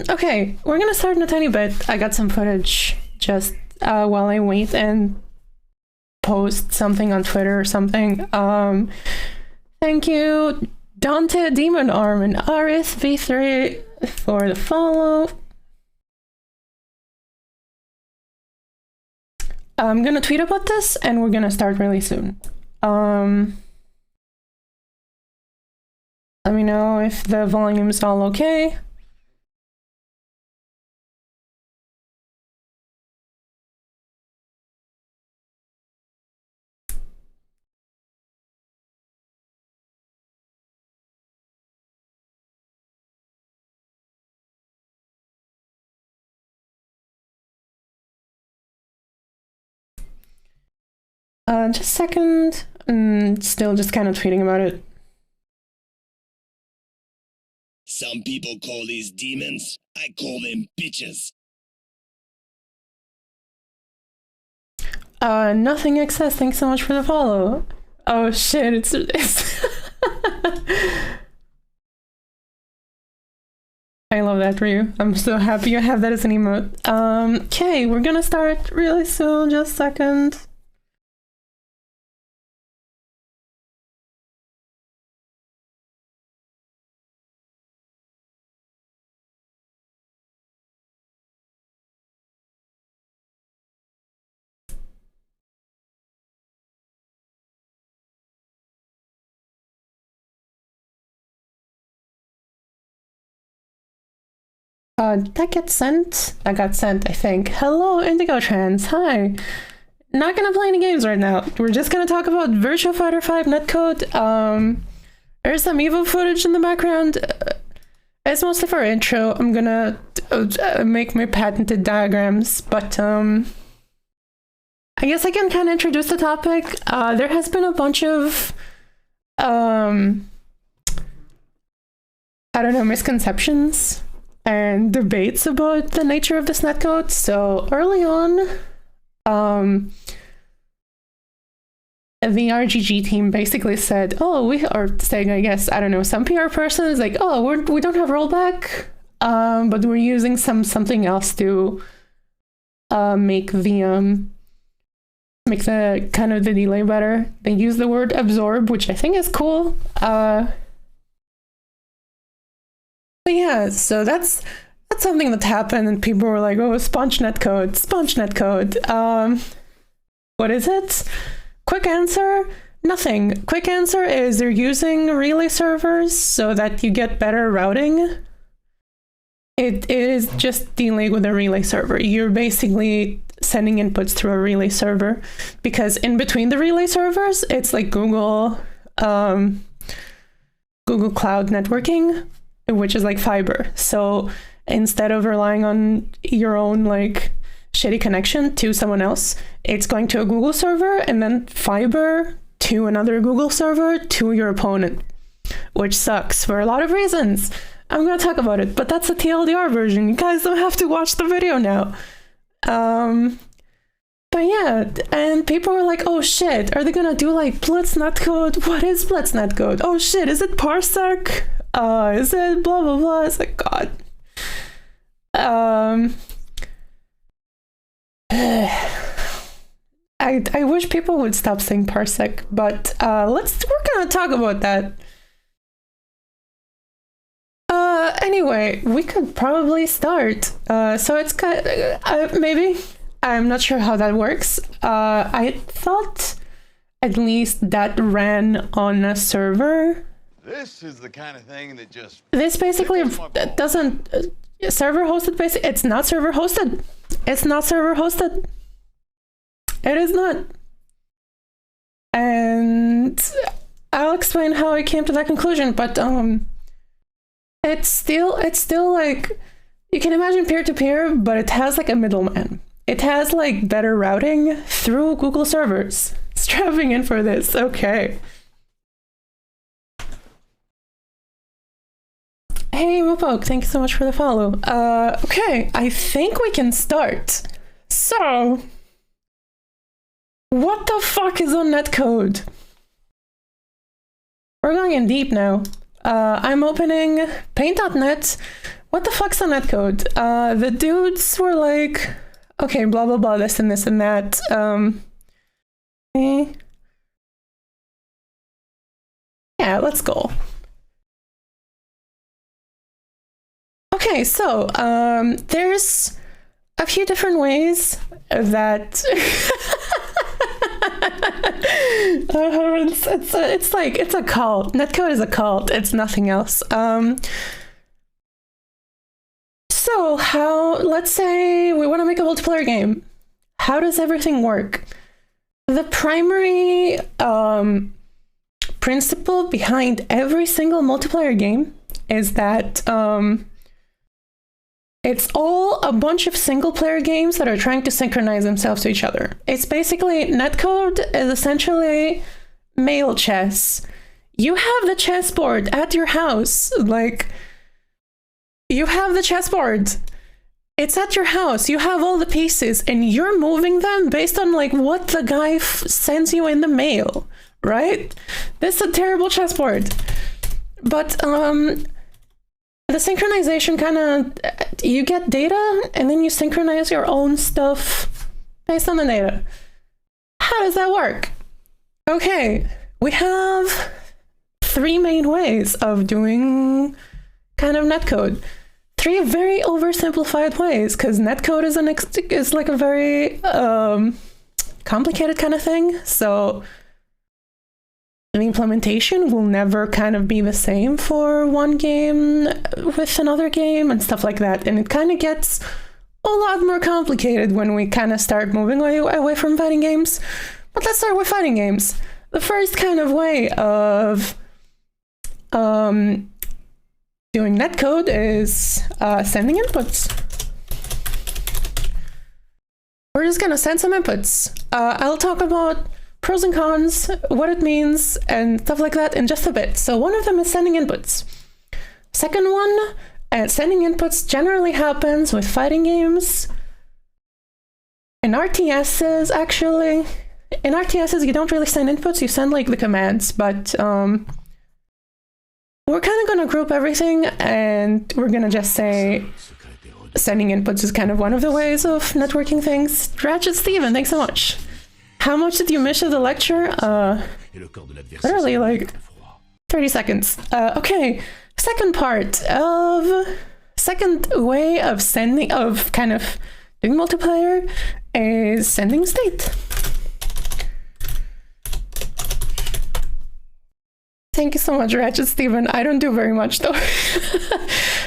Okay, we're gonna start in a tiny bit. I got some footage just while I wait and post something on Twitter or something. Thank you, Dante Demon Arm and RSV3 for the follow. I'm gonna tweet about this and we're gonna start really soon. Let me know if the volume's all okay. Just a second. Still just kind of tweeting about it. Some people call these demons. I call them bitches. Nothing excess. Thanks so much for the follow. Oh shit! It's I love that for you. I'm so happy you have that as an emote. Okay, we're gonna start really soon. Just a second. That gets sent? That got sent, I think. Hello, Indigo Trans. Hi. Not gonna play any games right now. We're just gonna talk about Virtua Fighter 5 netcode. There's some Evo footage in the background. It's mostly for intro. I'm gonna make my patented diagrams, but I guess I can kind of introduce the topic. There has been a bunch of I don't know, misconceptions and debates about the nature of this netcode. So early on, the RGG team basically said, oh, we are saying, I guess, I don't know, some PR person is like, oh, we don't have rollback, but we're using something else to make the kind of the delay better. They use the word absorb, which I think is cool. But yeah, so that's something that happened, and people were like, oh, sponge netcode. What is it? Quick answer, nothing. Quick answer is they're using relay servers so that you get better routing. It is just dealing with a relay server. You're basically sending inputs through a relay server, because in between the relay servers, it's like Google Cloud networking, which is like fiber. So instead of relying on your own like shitty connection to someone else, it's going to a Google server and then fiber to another Google server to your opponent, which sucks for a lot of reasons. I'm going to talk about it, but that's the TLDR version. You guys don't have to watch the video now. But yeah, and people were like, oh shit, are they going to do like Blitz netcode? What is Blitz netcode? Oh shit, is it parsec? Is it blah blah blah? It's like, God. I wish people would stop saying parsec, but we're gonna talk about that. Anyway, we could probably start. So it's kind of, maybe, I'm not sure how that works. I thought at least that ran on a server. This is the kind of thing that just... This basically doesn't... server hosted, basically. It's not server hosted. It's not server hosted. It is not. And I'll explain how I came to that conclusion, but it's still like, you can imagine peer-to-peer, but it has like a middleman. It has like better routing through Google servers. Strapping in for this, okay. Hey, Mopoke, thank you so much for the follow. Okay, I think we can start. So, what the fuck is on netcode? We're going in deep now. I'm opening paint.net, what the fuck's a netcode? The dudes were like, okay, blah blah blah, this and this and that. Yeah, let's go. Okay, so there's a few different ways that it's a cult. Netcode is a cult. It's nothing else. So let's say we want to make a multiplayer game. How does everything work? The primary principle behind every single multiplayer game is that it's all a bunch of single player games that are trying to synchronize themselves to each other. It's basically, netcode is essentially male chess. You have the chessboard at your house, like, you have the chessboard. It's at your house. You have all the pieces and you're moving them based on like what the guy sends you in the mail, right? This is a terrible chessboard. But the synchronization kind of, you get data and then you synchronize your own stuff based on the data. How does that work? Okay, we have 3 main ways of doing kind of netcode. 3 very oversimplified ways, because netcode is like a very complicated kind of thing. So the implementation will never kind of be the same for one game with another game and stuff like that. And it kind of gets a lot more complicated when we kind of start moving away from fighting games. But let's start with fighting games. The first kind of way of doing netcode is sending inputs. We're just gonna send some inputs. I'll talk about pros and cons, what it means, and stuff like that in just a bit. So one of them is sending inputs. Second one, sending inputs generally happens with fighting games. In RTSs, actually. In RTSs, you don't really send inputs, you send like the commands, but we're kind of going to group everything and we're going to just say sending inputs is kind of one of the ways of networking things. Ratchet Steven, thanks so much. How much did you miss of the lecture? Literally like 30 seconds. Okay, second way of sending, of kind of doing multiplayer is sending state. Thank you so much, Ratchet Steven. I don't do very much though.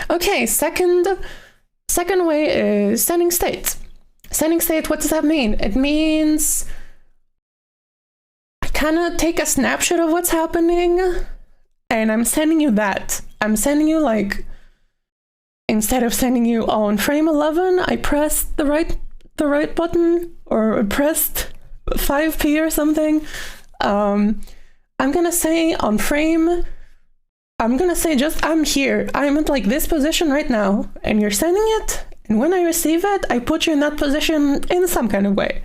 Okay, second way is sending state. Sending state, what does that mean? It means I kind of take a snapshot of what's happening and I'm sending you that. I'm sending you like, instead of sending you on frame 11, I pressed the right button or pressed 5p or something. I'm gonna say on frame, I'm gonna say just I'm here. I'm at like this position right now and you're sending it. And when I receive it, I put you in that position in some kind of way.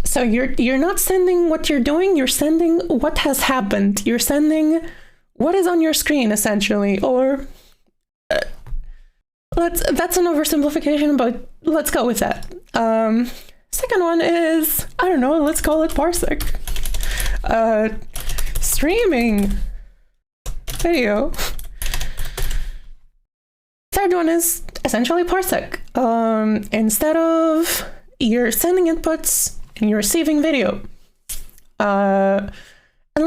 So you're not sending what you're doing, you're sending what has happened. You're sending what is on your screen essentially, or that's an oversimplification, but let's go with that. Second one is, I don't know, let's call it parsec. Streaming video. Third one is essentially parsec. Instead of you're sending inputs and you're receiving video. And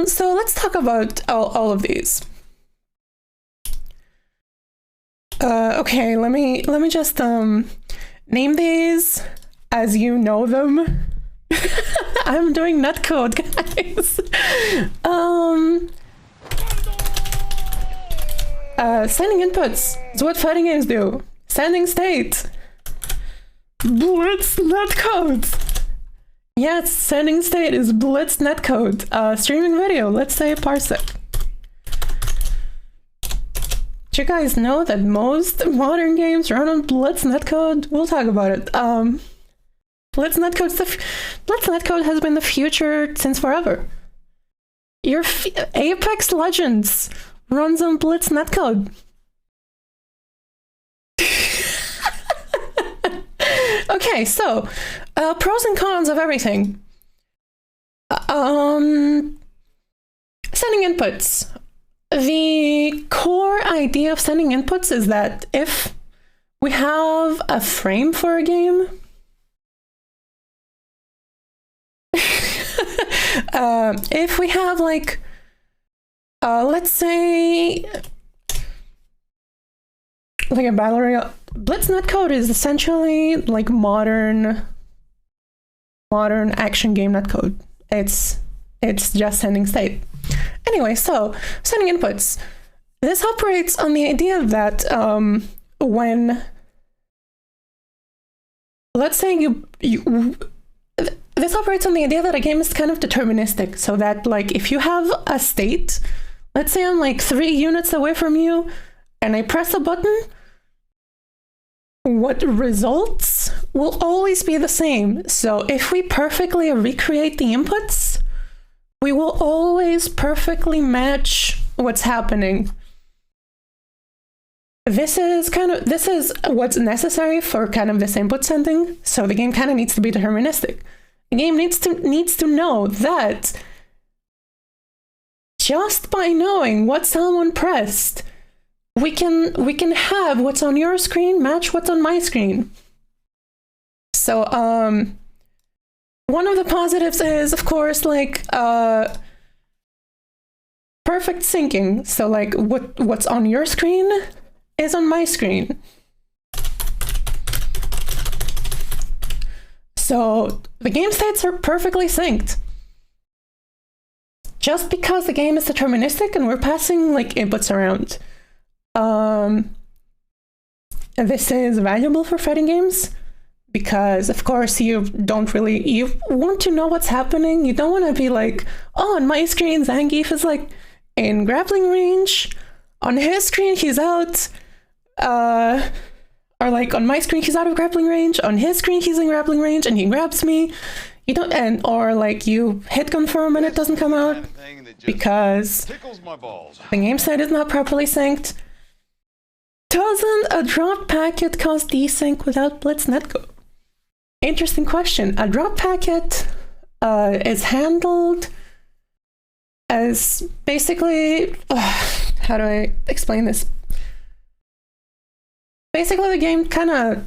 so let's talk about all of these. Okay, let me just name these as you know them. I'm doing netcode, guys. Sending inputs is what fighting games do. Sending state. Blitz netcode. Yes, sending state is blitz netcode. Streaming video, let's say parsec. Do you guys know that most modern games run on blitz netcode? We'll talk about it. Blitz netcode has been the future since forever. Your Apex Legends runs on blitz netcode. Okay, so pros and cons of everything. Sending inputs. The core idea of sending inputs is that if we have a frame for a game, if we have like, let's say, like a battle royale, Blitz netcode is essentially like modern action game netcode. It's just sending state. Anyway, so sending inputs. This operates on the idea that when, let's say this operates on the idea that a game is kind of deterministic, so that like if you have a state, let's say I'm like 3 units away from you and I press a button, what results will always be the same. So if we perfectly recreate the inputs, we will always perfectly match what's happening. This is what's necessary for kind of this input sending. So the game kind of needs to be deterministic. The game needs to know that just by knowing what someone pressed, we can have what's on your screen match what's on my screen. So one of the positives is, of course, like perfect syncing. So like what's on your screen is on my screen. So the game states are perfectly synced. Just because the game is deterministic and we're passing like inputs around. This is valuable for fighting games because, of course, you want to know what's happening. You don't want to be like, oh, on my screen, Zangief is like in grappling range. On his screen, he's out. Or like on my screen, he's out of grappling range. On his screen, he's in grappling range and he grabs me. You don't, or like you hit confirm and it doesn't come out because the game state is not properly synced. Doesn't a drop packet cause desync without Blitz netcode? Interesting question. A drop packet is handled as basically, how do I explain this? Basically, the game kind of,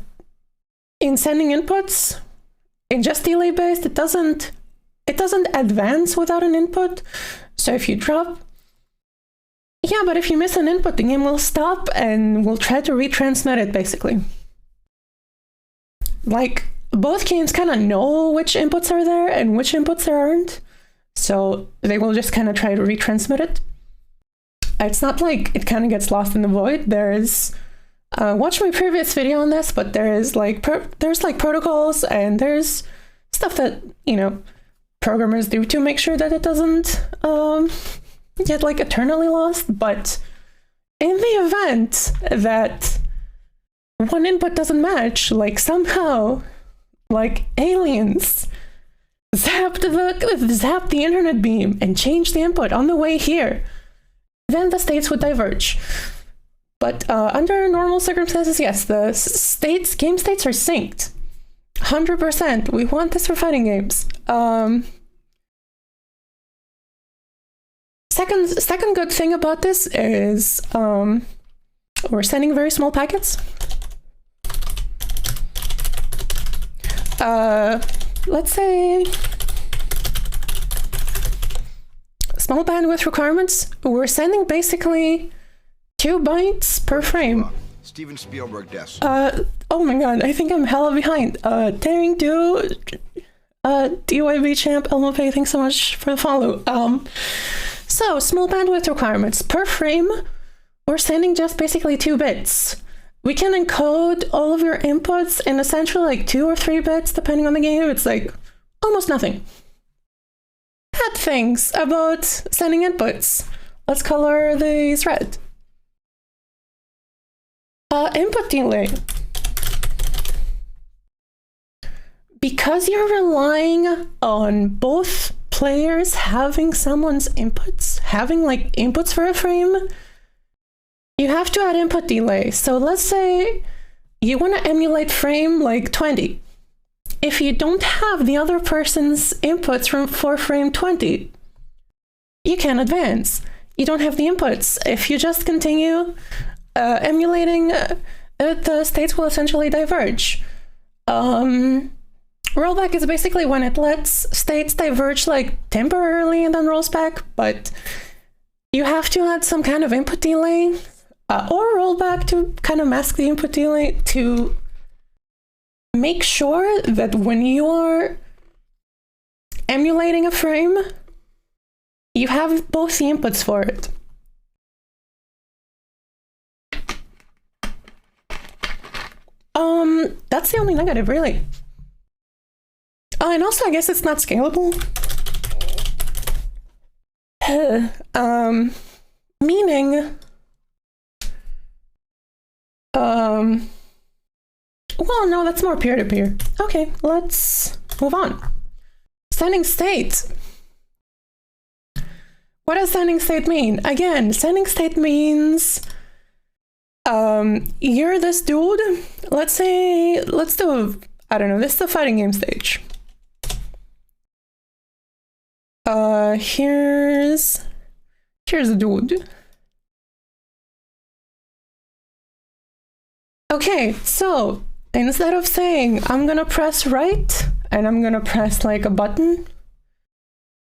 in sending inputs, in just delay based, it doesn't advance without an input. So if you drop, yeah, but if you miss an input, the game will stop and will try to retransmit it, basically. Like, both games kind of know which inputs are there and which inputs there aren't. So they will just kind of try to retransmit it. It's not like it kind of gets lost in the void. There's, watch my previous video on this, but there's like, there's like protocols and there's stuff that, you know, programmers do to make sure that it doesn't, get like eternally lost. But in the event that one input doesn't match, like somehow like aliens zap the internet beam and change the input on the way here, then the states would diverge. But under normal circumstances, yes, the game states are synced 100%. We want this for fighting games. Second good thing about this is we're sending very small packets. Let's say small bandwidth requirements. We're sending basically 2 bytes per frame. Steven Spielberg desk. Oh my god, I think I'm hella behind. Daring Do, DYB champ, Elmo Pay, thanks so much for the follow. So, small bandwidth requirements. Per frame, we're sending just basically 2 bits. We can encode all of your inputs in essentially like 2 or 3 bits, depending on the game. It's like almost nothing. Bad things about sending inputs. Let's color these red. Input delay. Because you're relying on both players having someone's inputs, having like inputs for a frame, you have to add input delay. So let's say you want to emulate frame like 20. if you don't have the other person's inputs for frame 20. You can't advance. You don't have the inputs. If you just continue emulating, the states will essentially diverge. Rollback is basically when it lets states diverge like temporarily and then rolls back, but you have to add some kind of input delay or rollback to kind of mask the input delay to make sure that when you are emulating a frame, you have both the inputs for it. That's the only negative, really. And also, I guess it's not scalable. Meaning, well, no, that's more peer-to-peer. Okay, let's move on. Sending state. What does sending state mean? Again, sending state means you're this dude. Let's do, I don't know, this is the fighting game stage. Here's a dude. Okay, so instead of saying I'm gonna press right and I'm gonna press like a button,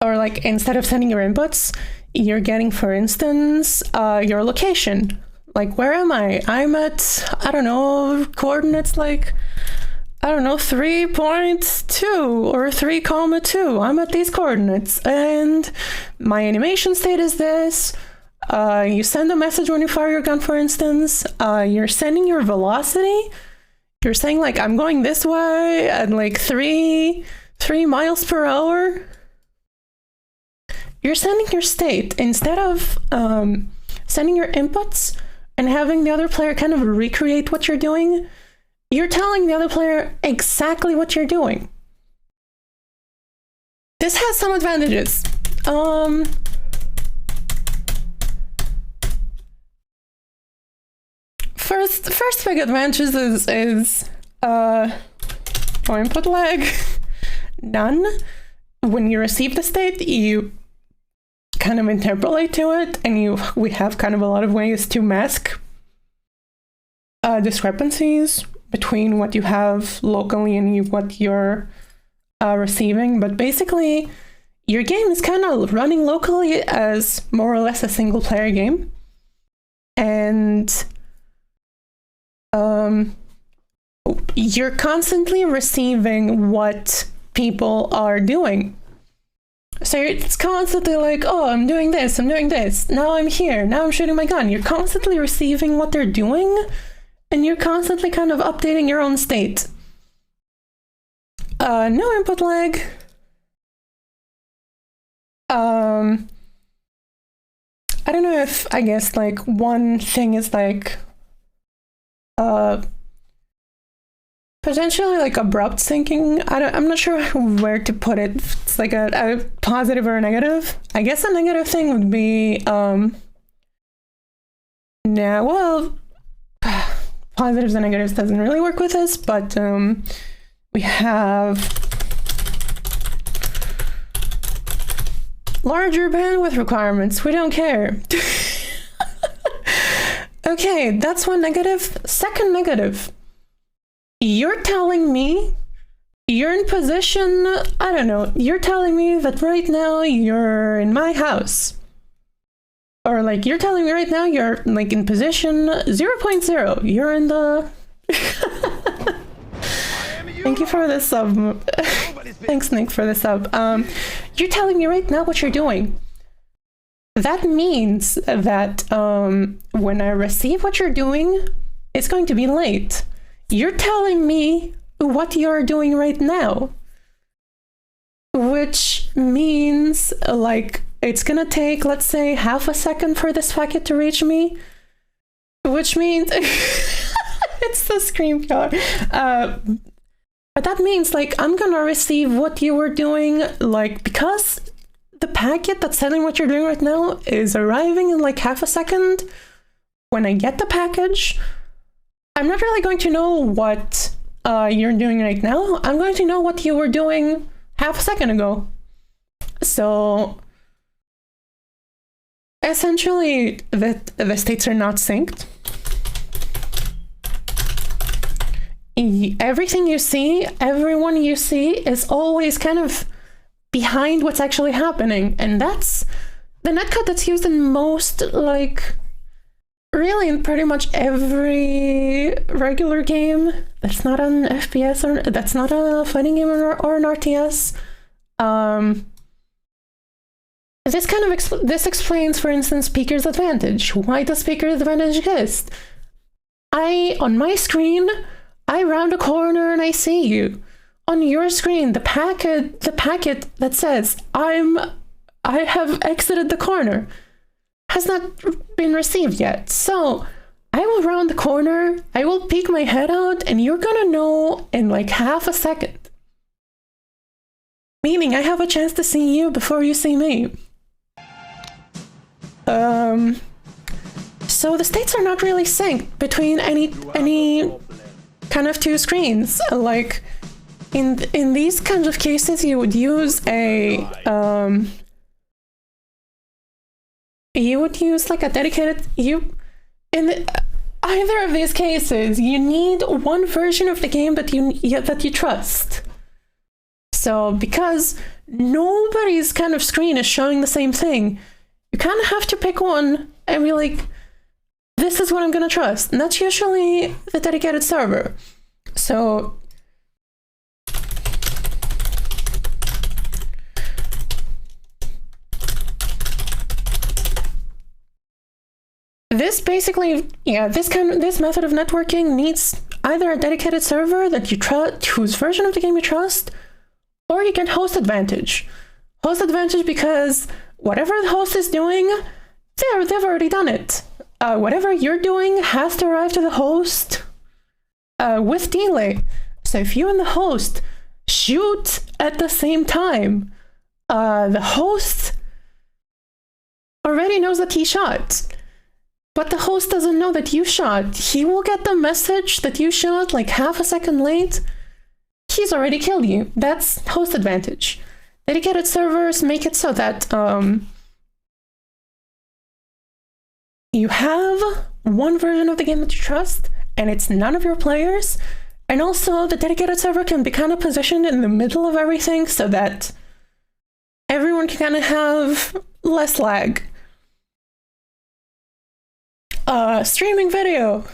or like instead of sending your inputs, you're getting, for instance, your location. Like, where am I? I'm at, I don't know, coordinates like, I don't know, 3.2 or 3,2. I'm at these coordinates and my animation state is this. You send a message when you fire your gun, for instance. You're sending your velocity. You're saying like, I'm going this way at like 3 miles per hour. You're sending your state instead of sending your inputs and having the other player kind of recreate what you're doing. You're telling the other player exactly what you're doing. This has some advantages. First big advantage is no input lag. None. When you receive the state, you kind of interpolate to it, and we have kind of a lot of ways to mask discrepancies between what you have locally and what you're receiving. But basically, your game is kind of running locally as more or less a single player game. And you're constantly receiving what people are doing. So it's constantly like, oh, I'm doing this, now I'm here, now I'm shooting my gun. You're constantly receiving what they're doing, and you're constantly kind of updating your own state. No input lag. I don't know if, I guess, like, one thing is like, potentially like abrupt syncing. I'm not sure where to put it. It's like a positive or a negative. I guess a negative thing would be well, positives and negatives doesn't really work with this, but we have larger bandwidth requirements. We don't care. Okay, that's one negative. Second negative. You're telling me you're in position, I don't know, you're telling me that right now you're in my house. Or like, you're telling me right now you're like in position 0.0. You're in the... Thank you for the sub. Thanks, Nick, for the sub. You're telling me right now what you're doing. That means that when I receive what you're doing, it's going to be late. You're telling me what you're doing right now, which means like it's gonna take, let's say, half a second for this packet to reach me, which means it's the screen killer. But that means like I'm gonna receive what you were doing, like, because the packet that's telling what you're doing right now is arriving in like half a second. When I get the package, I'm not really going to know what you're doing right now, I'm going to know what you were doing half a second ago. So essentially, the states are not synced. Everything you see, everyone you see is always kind of behind what's actually happening. And that's the netcode that's used in most, like, really in pretty much every regular game that's not an FPS or that's not a fighting game or an RTS. This explains, for instance, speaker's advantage. Why does speaker's advantage exist? On my screen, I round a corner and I see you. On your screen, the packet that says I have exited the corner has not been received yet. So I will round the corner, I will peek my head out, and you're gonna know in like half a second. Meaning I have a chance to see you before you see me. So the states are not really synced between any kind of two screens. Like in these kinds of cases, you would use a like a dedicated either of these cases, you need one version of the game that you trust. So because nobody's kind of screen is showing the same thing, you kind of have to pick one and be like, this is what I'm gonna trust. And that's usually the dedicated server. So this basically, this method of networking needs either a dedicated server that you trust, whose version of the game you trust, or you get host advantage. Host advantage because whatever the host is doing, they've already done it. Whatever you're doing has to arrive to the host with delay. So if you and the host shoot at the same time, the host already knows that he shot. But the host doesn't know that you shot. He will get the message that you shot like half a second late. He's already killed you. That's host advantage. Dedicated servers make it so that you have one version of the game that you trust, and it's none of your players. And also, the dedicated server can be kind of positioned in the middle of everything so that everyone can kind of have less lag. Streaming video.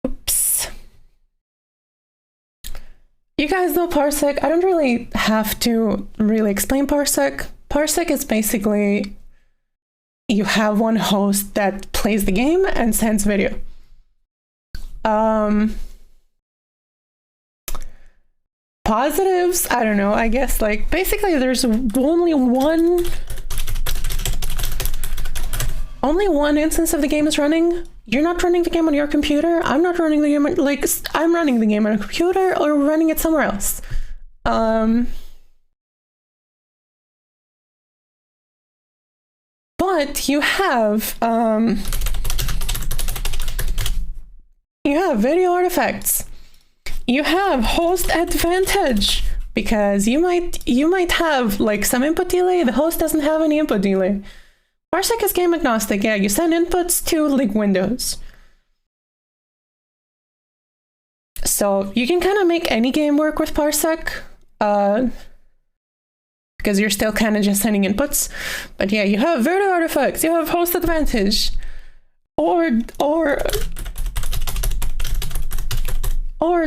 Oops. You guys know Parsec. I don't really have to really explain Parsec. Parsec is basically you have one host that plays the game and sends video. Positives, I don't know, I guess like basically there's only one instance of the game is running. You're not running the game on your computer. I'm not running the game I'm running the game on a computer or running it somewhere else. But you have video artifacts. You have host advantage because you might have like some input delay. The host doesn't have any input delay. Parsec is game agnostic. Yeah, you send inputs to like Windows. So you can kind of make any game work with Parsec. Because you're still kind of just sending inputs. But yeah, you have video artifacts, you have host advantage, or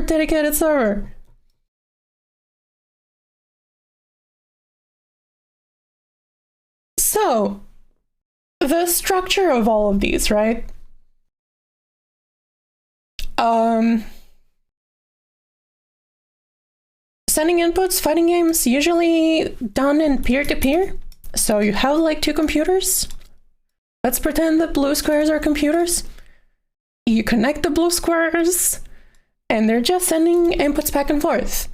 dedicated server. So, the structure of all of these, right? Sending inputs, fighting games, usually done in peer-to-peer. So you have like two computers. Let's pretend that blue squares are computers. You connect the blue squares, and they're just sending inputs back and forth.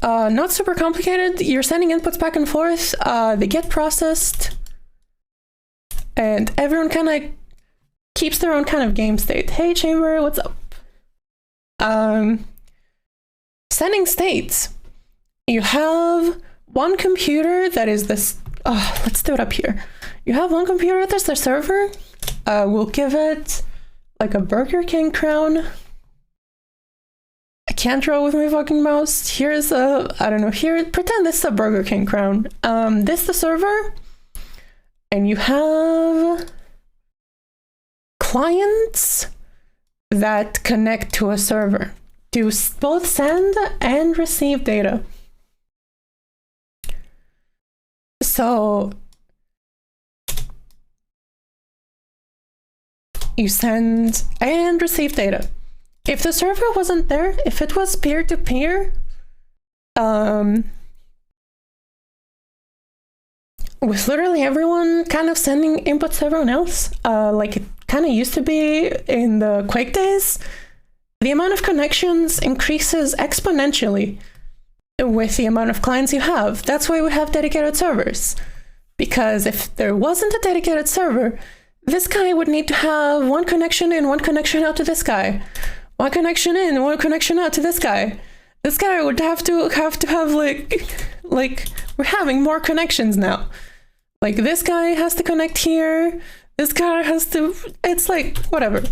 Not super complicated. You're sending inputs back and forth. They get processed, and everyone kind of keeps their own kind of game state. Hey, Chamber, what's up? Sending states. You have one computer that is this. Oh, let's do it up here. You have one computer that's the server. We'll give it like a Burger King crown. I can't draw with my fucking mouse. Here's a, I don't know, here, pretend this is a Burger King crown. This is the server. And you have clients that connect to a server to both send and receive data. So you send and receive data. If the server wasn't there, if it was peer-to-peer, with literally everyone kind of sending inputs to everyone else, like it kind of used to be in the Quake days, the amount of connections increases exponentially with the amount of clients you have. That's why we have dedicated servers. Because if there wasn't a dedicated server, this guy would need to have one connection in, one connection out to this guy. One connection in, one connection out to this guy. This guy would have to have like we're having more connections now. Like this guy has to connect here. This guy has to, it's like, whatever.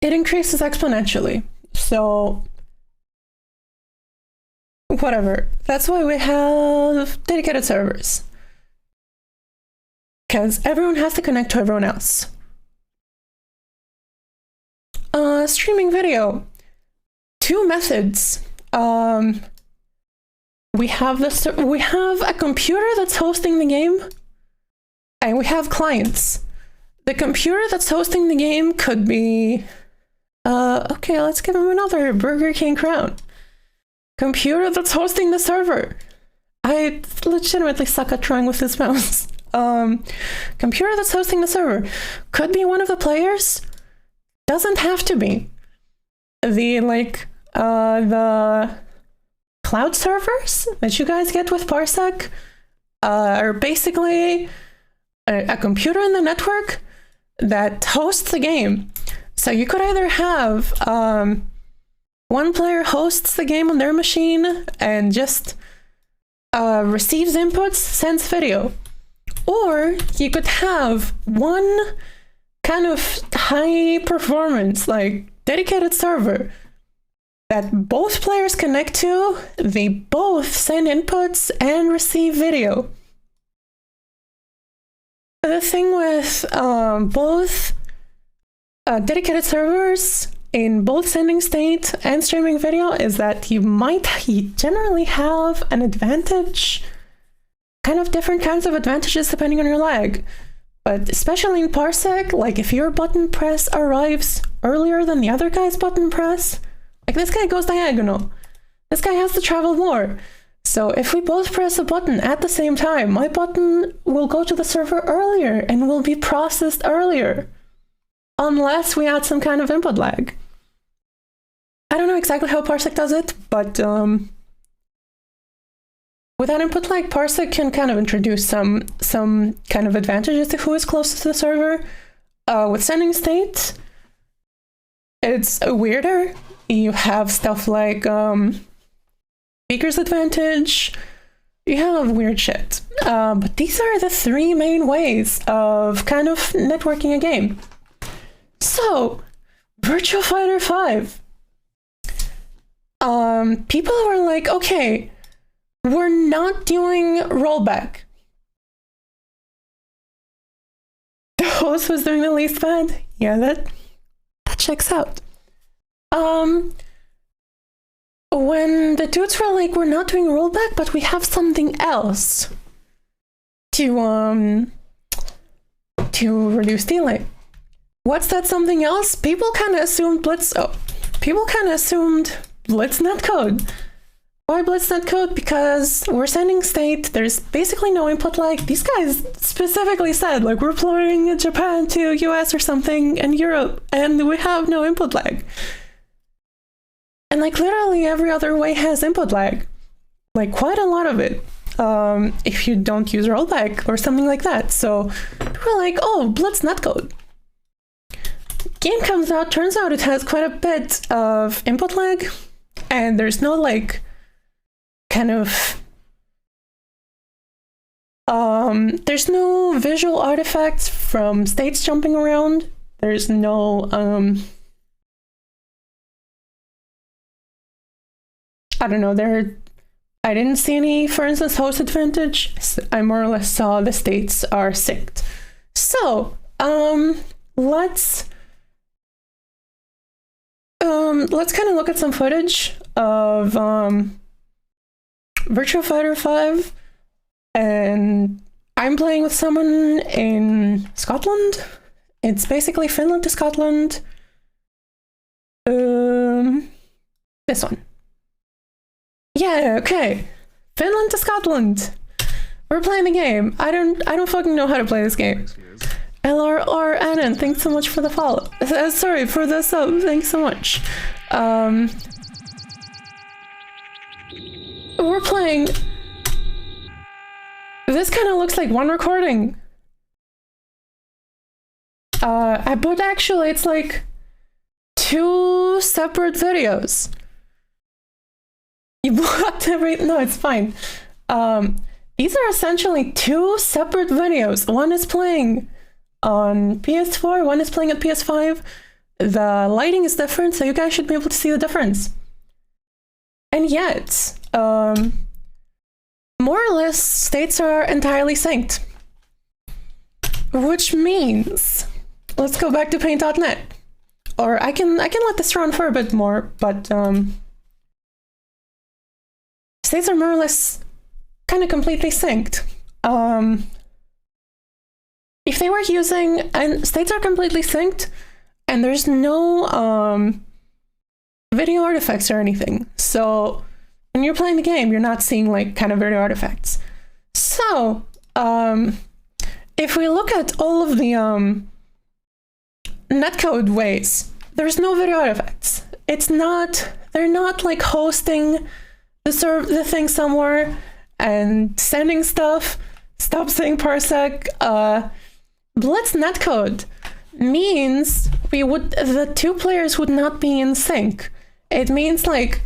It increases exponentially. So, whatever. That's why we have dedicated servers. Because everyone has to connect to everyone else. Streaming video. Two methods. We have a computer that's hosting the game, and we have clients. The computer that's hosting the game could be, okay, let's give him another Burger King crown. Computer that's hosting the server. I legitimately suck at drawing with this mouse. Computer that's hosting the server could be one of the players. Doesn't have to be. The cloud servers that you guys get with Parsec are basically a computer in the network that hosts the game. So you could either have one player hosts the game on their machine and just receives inputs, sends video. Or you could have one kind of high performance, like dedicated server that both players connect to. They both send inputs and receive video. The thing with both dedicated servers in both sending state and streaming video is that you generally have an advantage, kind of different kinds of advantages depending on your lag. But especially in Parsec, like if your button press arrives earlier than the other guy's button press, like this guy goes diagonal. This guy has to travel more. So if we both press a button at the same time, my button will go to the server earlier and will be processed earlier. Unless we add some kind of input lag. I don't know exactly how Parsec does it, but without input lag, Parsec can kind of introduce some kind of advantages to who is closest to the server. With sending state, it's weirder. You have stuff like speaker's advantage. You have weird shit. But these are the three main ways of kind of networking a game. So, Virtua Fighter 5. People were like, okay, we're not doing rollback. The host was doing the least bad. Yeah, that checks out. When the dudes were like, we're not doing rollback, but we have something else to reduce delay. What's that something else? People kind of assumed Blitz Netcode. Why Blitz Netcode? Because we're sending state, there's basically no input lag. These guys specifically said, like, we're playing Japan to US or something and Europe, and we have no input lag. And like literally every other way has input lag. Like quite a lot of it. If you don't use rollback or something like that. So we're like, oh, Blitz Netcode. game comes out, turns out it has quite a bit of input lag, and there's no like kind of there's no visual artifacts from states jumping around. There's no I don't know, I didn't see any, for instance, host advantage. I more or less saw the states are synced. So, let's kind of look at some footage of Virtua Fighter 5, and I'm playing with someone in Scotland. It's basically Finland to Scotland. This one. Yeah, okay. Finland to Scotland. We're playing the game. I don't fucking know how to play this game. LRR Annan, thanks so much for the follow. Sorry for the sub. Thanks so much. We're playing. This kind of looks like one recording. But actually, it's like 2 separate videos. You blocked no, it's fine. These are essentially 2 separate videos. One is playing on PS4, one is playing at PS5. The lighting is different, so you guys should be able to see the difference. And yet, more or less, states are entirely synced. Which means, let's go back to paint.net. Or I can let this run for a bit more, but states are more or less kind of completely synced. If they were using, and states are completely synced, and there's no video artifacts or anything. So when you're playing the game, you're not seeing like kind of video artifacts. So if we look at all of the netcode ways, there's no video artifacts. They're not like hosting the thing somewhere and sending stuff. Stop saying parsec. Blitz netcode means the 2 players would not be in sync. It means like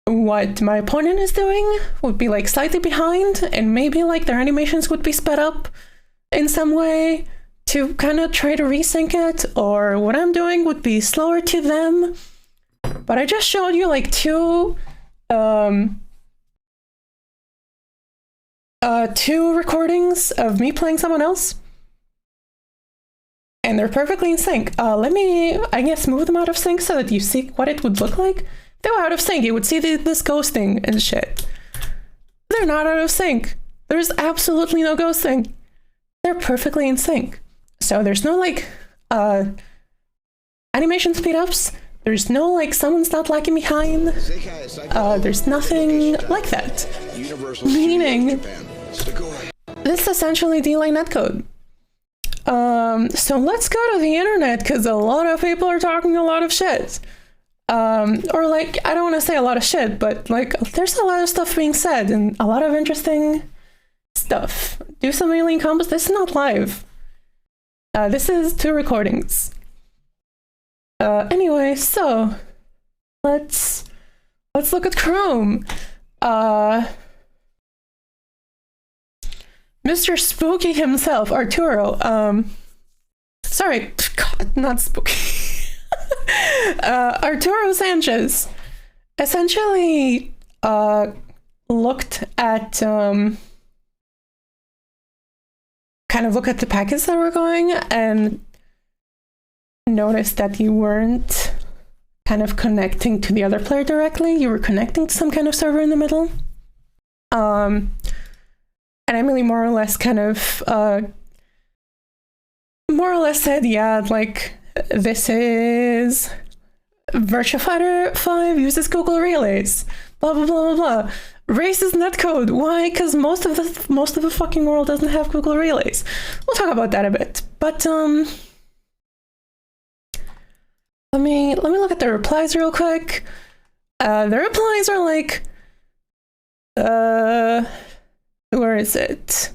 what my opponent is doing would be like slightly behind, and maybe like their animations would be sped up in some way to kind of try to resync it, or what I'm doing would be slower to them. But I just showed you like 2 recordings of me playing someone else, and they're perfectly in sync. Let me, I guess, move them out of sync so that you see what it would look like. If they were out of sync, you would see this ghosting and shit. They're not out of sync. There's absolutely no ghosting. They're perfectly in sync. So there's no like animation speed ups. There's no like someone's not lagging behind. There's nothing like that. Meaning, this is essentially delay netcode. So let's go to the internet, because a lot of people are talking a lot of shit. Or like, I don't want to say a lot of shit, but like there's a lot of stuff being said and a lot of interesting stuff. Do some alien combos. This is not live. This is 2 recordings. Anyway, so let's look at Chrome. Mr. Spooky himself, Arturo. Sorry, God, not Spooky. Arturo Sanchez essentially looked at kind of look at the packets that were going and noticed that you weren't kind of connecting to the other player directly. You were connecting to some kind of server in the middle. And Emily more or less kind of more or less said, yeah, like, this is Virtua Fighter 5 uses Google Relays, blah blah blah blah blah. Racist netcode. Why? Because most of the fucking world doesn't have Google Relays. We'll talk about that a bit. But let me look at the replies real quick. The replies are like, where is it?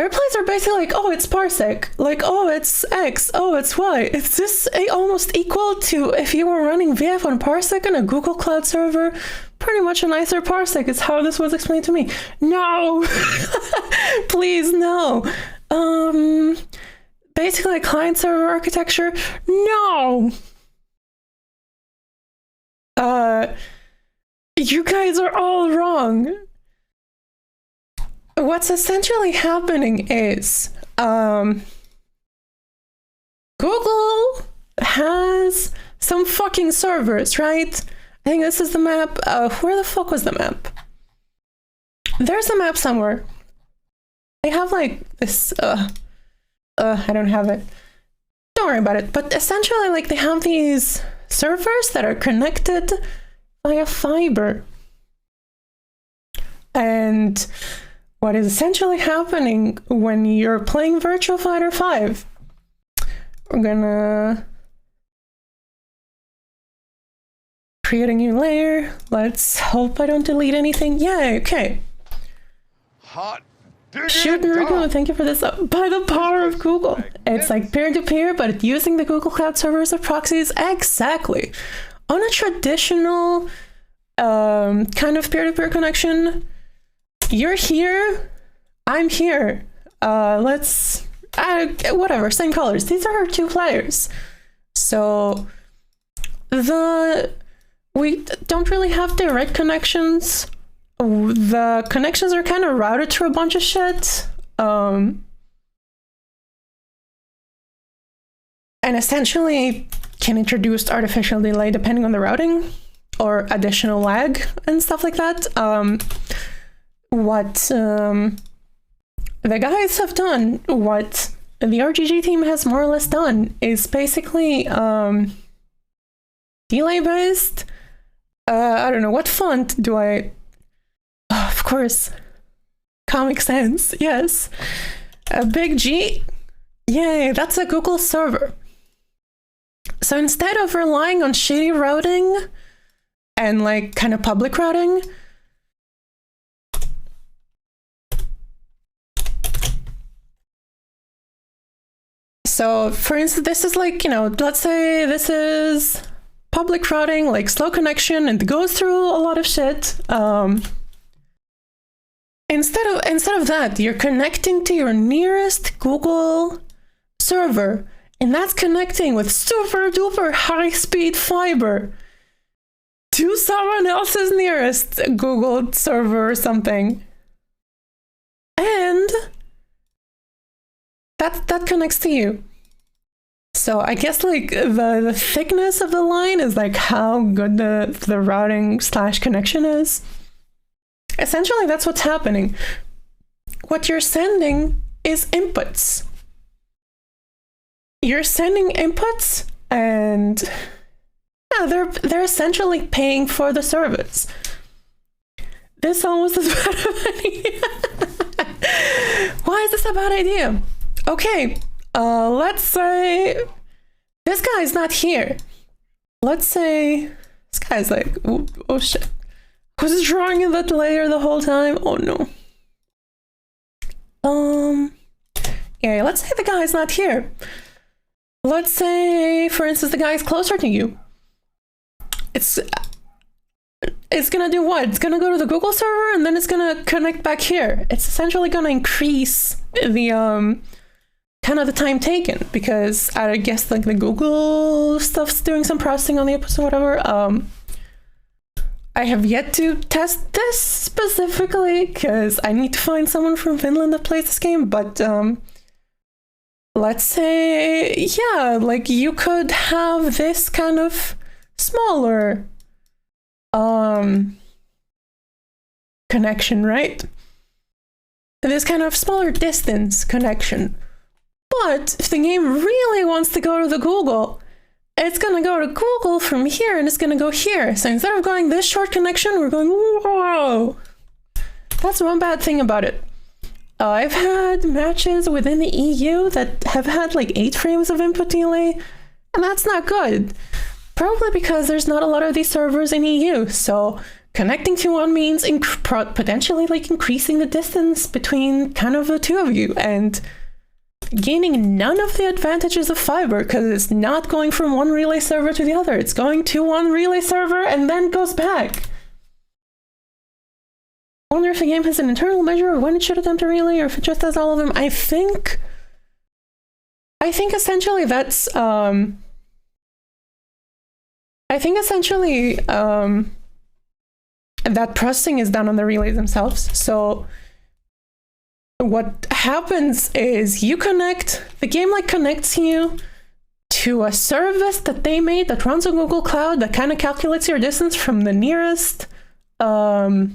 The replies are basically like, oh, it's parsec, like, oh, it's X, oh, it's Y. Is this almost equal to if you were running VF on parsec on a Google Cloud server? Pretty much a nicer parsec is how this was explained to me. No! Please, no. Basically a client-server architecture? No! You guys are all wrong. What's essentially happening is, Google has some fucking servers, right? I think this is the map. Where the fuck was the map? There's a map somewhere. I have like this, I don't have it. Don't worry about it. But essentially, like, they have these servers that are connected via fiber. And what is essentially happening when you're playing Virtua Fighter 5, we're gonna create a new layer. Let's hope I don't delete anything. Yay, okay. Hot Shoot and Rico, thank you for this. By the power of Google. It's like peer-to-peer, but using the Google Cloud servers as proxies. Exactly. On a traditional kind of peer-to-peer connection, you're here, I'm here. Let's, whatever, same colors. These are our two players. So we don't really have direct connections. The connections are kind of routed through a bunch of shit. And essentially can introduce artificial delay depending on the routing or additional lag and stuff like that. What the guys have done, what the RGG team has more or less done, is basically delay based. I don't know, what font do I... Oh, of course, Comic Sans, yes. A big G, yay, that's a Google server. So instead of relying on shitty routing and like kind of public routing, so for instance, this is like, you know, let's say this is public routing, like slow connection, and it goes through a lot of shit. Instead of that, you're connecting to your nearest Google server, and that's connecting with super duper high speed fiber to someone else's nearest Google server or something. And that connects to you. So I guess like the thickness of the line is like how good the routing / connection is. Essentially, that's what's happening. What you're sending is inputs. You're sending inputs, and yeah, they're essentially paying for the service. This almost is bad of an idea. Why is this a bad idea? Okay, let's say this guy's not here. Let's say this guy's like, oh shit. Was drawing in that layer the whole time? Oh no. Yeah, let's say the guy's not here. Let's say, for instance, the guy's closer to you. It's gonna do what? It's gonna go to the Google server and then it's gonna connect back here. It's essentially gonna increase the kind of the time taken, because I guess like the Google stuff's doing some processing on the inputs or whatever. I have yet to test this specifically because I need to find someone from Finland that plays this game, but let's say, yeah, like you could have this kind of smaller connection, right? This kind of smaller distance connection. But if the game really wants to go to the Google, it's gonna go to Google from here and it's gonna go here. So instead of going this short connection, we're going, whoa. That's one bad thing about it. I've had matches within the EU that have had like 8 frames of input delay, and that's not good. Probably because there's not a lot of these servers in EU. So connecting to one means potentially like increasing the distance between kind of the two of you and gaining none of the advantages of fiber, because it's not going from one relay server to the other. It's going to one relay server and then goes back. I wonder if the game has an internal measure of when it should attempt a relay, or if it just does all of them. I think essentially that's that processing is done on the relays themselves. So what happens is you connect, the game like connects you to a service that they made that runs on Google Cloud that kind of calculates your distance from the nearest the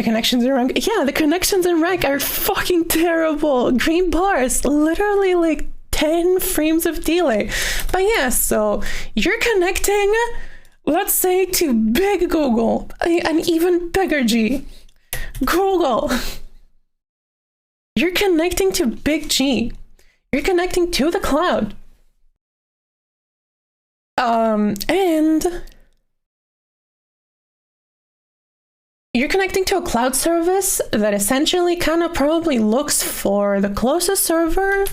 connections in rank. Yeah, the connections in rank are fucking terrible. Green bars, literally like 10 frames of delay. But yeah, so you're connecting, let's say, to big Google, an even bigger G. Google. You're connecting to big G. You're connecting to the cloud. And you're connecting to a cloud service that essentially kind of probably looks for the closest server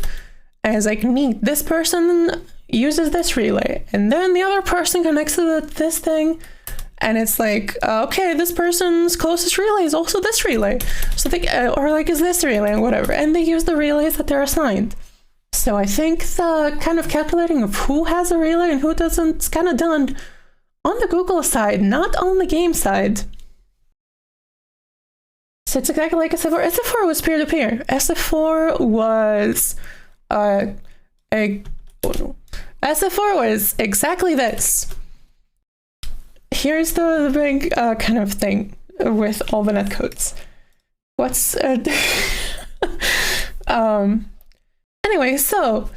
as like, neat, this person uses this relay, and then the other person connects to this thing, and it's like, okay, this person's closest relay is also this relay, so they or like is this relay and whatever, and they use the relays that they're assigned. So I think the kind of calculating of who has a relay and who doesn't is kind of done on the Google side, not on the game side. So it's exactly like SF4. SF4 was peer-to-peer. SF4 was SF4 was exactly this. Here's the big kind of thing with all the netcodes. What's anyway, so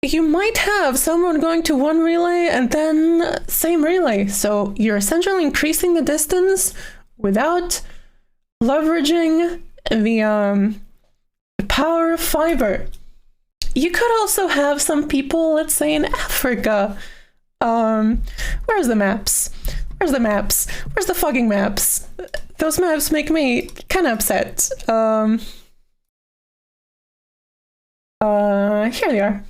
you might have someone going to one relay and then same relay. So you're essentially increasing the distance without leveraging the power of fiber. You could also have some people, let's say in Africa. Where's the maps? Where's the maps? Where's the fucking maps? Those maps make me kind of upset. Here they are.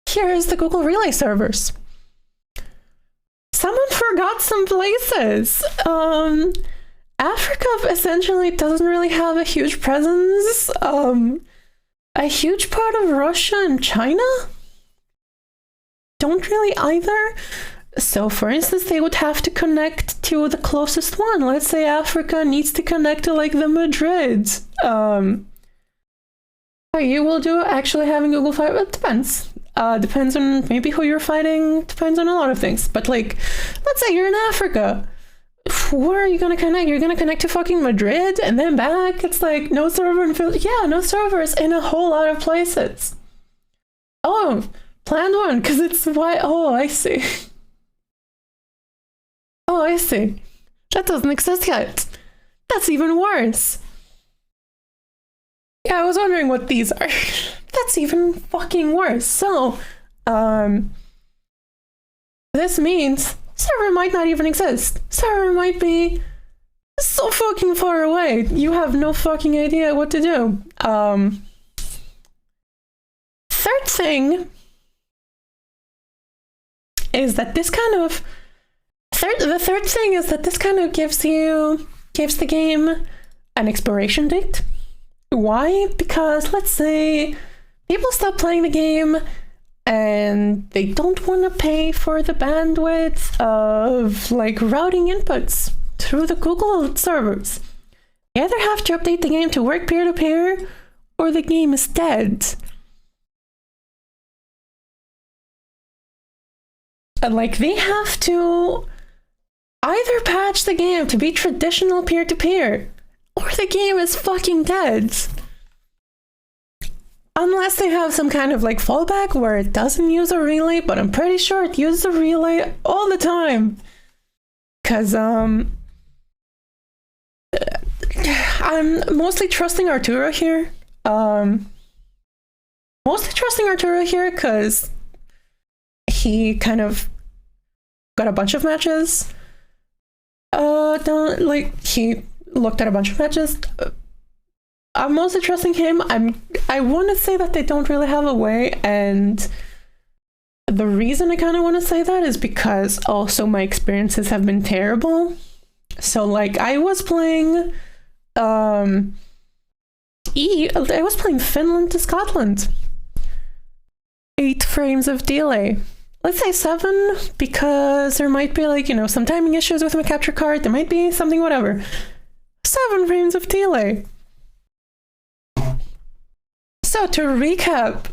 Here's the Google Relay servers. Someone forgot some places. Africa essentially doesn't really have a huge presence. A huge part of Russia and China don't really either. So for instance, they would have to connect to the closest one. Let's say Africa needs to connect to like the Madrid. You will do actually having Google Fiber. It depends. Depends on maybe who you're fighting. Depends on a lot of things. But like, let's say you're in Africa. Where are you gonna connect? You're gonna connect to fucking Madrid and then back? It's like no server in yeah, no servers in a whole lot of places. Oh, planned one, because it's why. Oh, I see. Oh, I see. That doesn't exist yet. That's even worse. Yeah, I was wondering what these are. That's even fucking worse. So, this means server might not even exist. Server might be so fucking far away. You have no fucking idea what to do. Third thing is that this kind of the third thing is that this kind of gives the game an expiration date. Why? Because let's say people stop playing the game and they don't want to pay for the bandwidth of like routing inputs through the Google servers. They either have to update the game to work peer-to-peer or the game is dead. And like they have to either patch the game to be traditional peer-to-peer or the game is fucking dead. Unless they have some kind of like fallback where it doesn't use a relay, but I'm pretty sure it uses a relay all the time. Cause I'm mostly trusting Arturo here. Mostly trusting Arturo here because he kind of got a bunch of matches. He looked at a bunch of matches. I'm mostly trusting him. I want to say that they don't really have a way, and the reason I kind of want to say that is because also my experiences have been terrible. So like I was playing I was playing Finland to Scotland. 8 frames of delay. Let's say 7, because there might be like, some timing issues with my capture card. There might be something, whatever. 7 frames of delay. So to recap,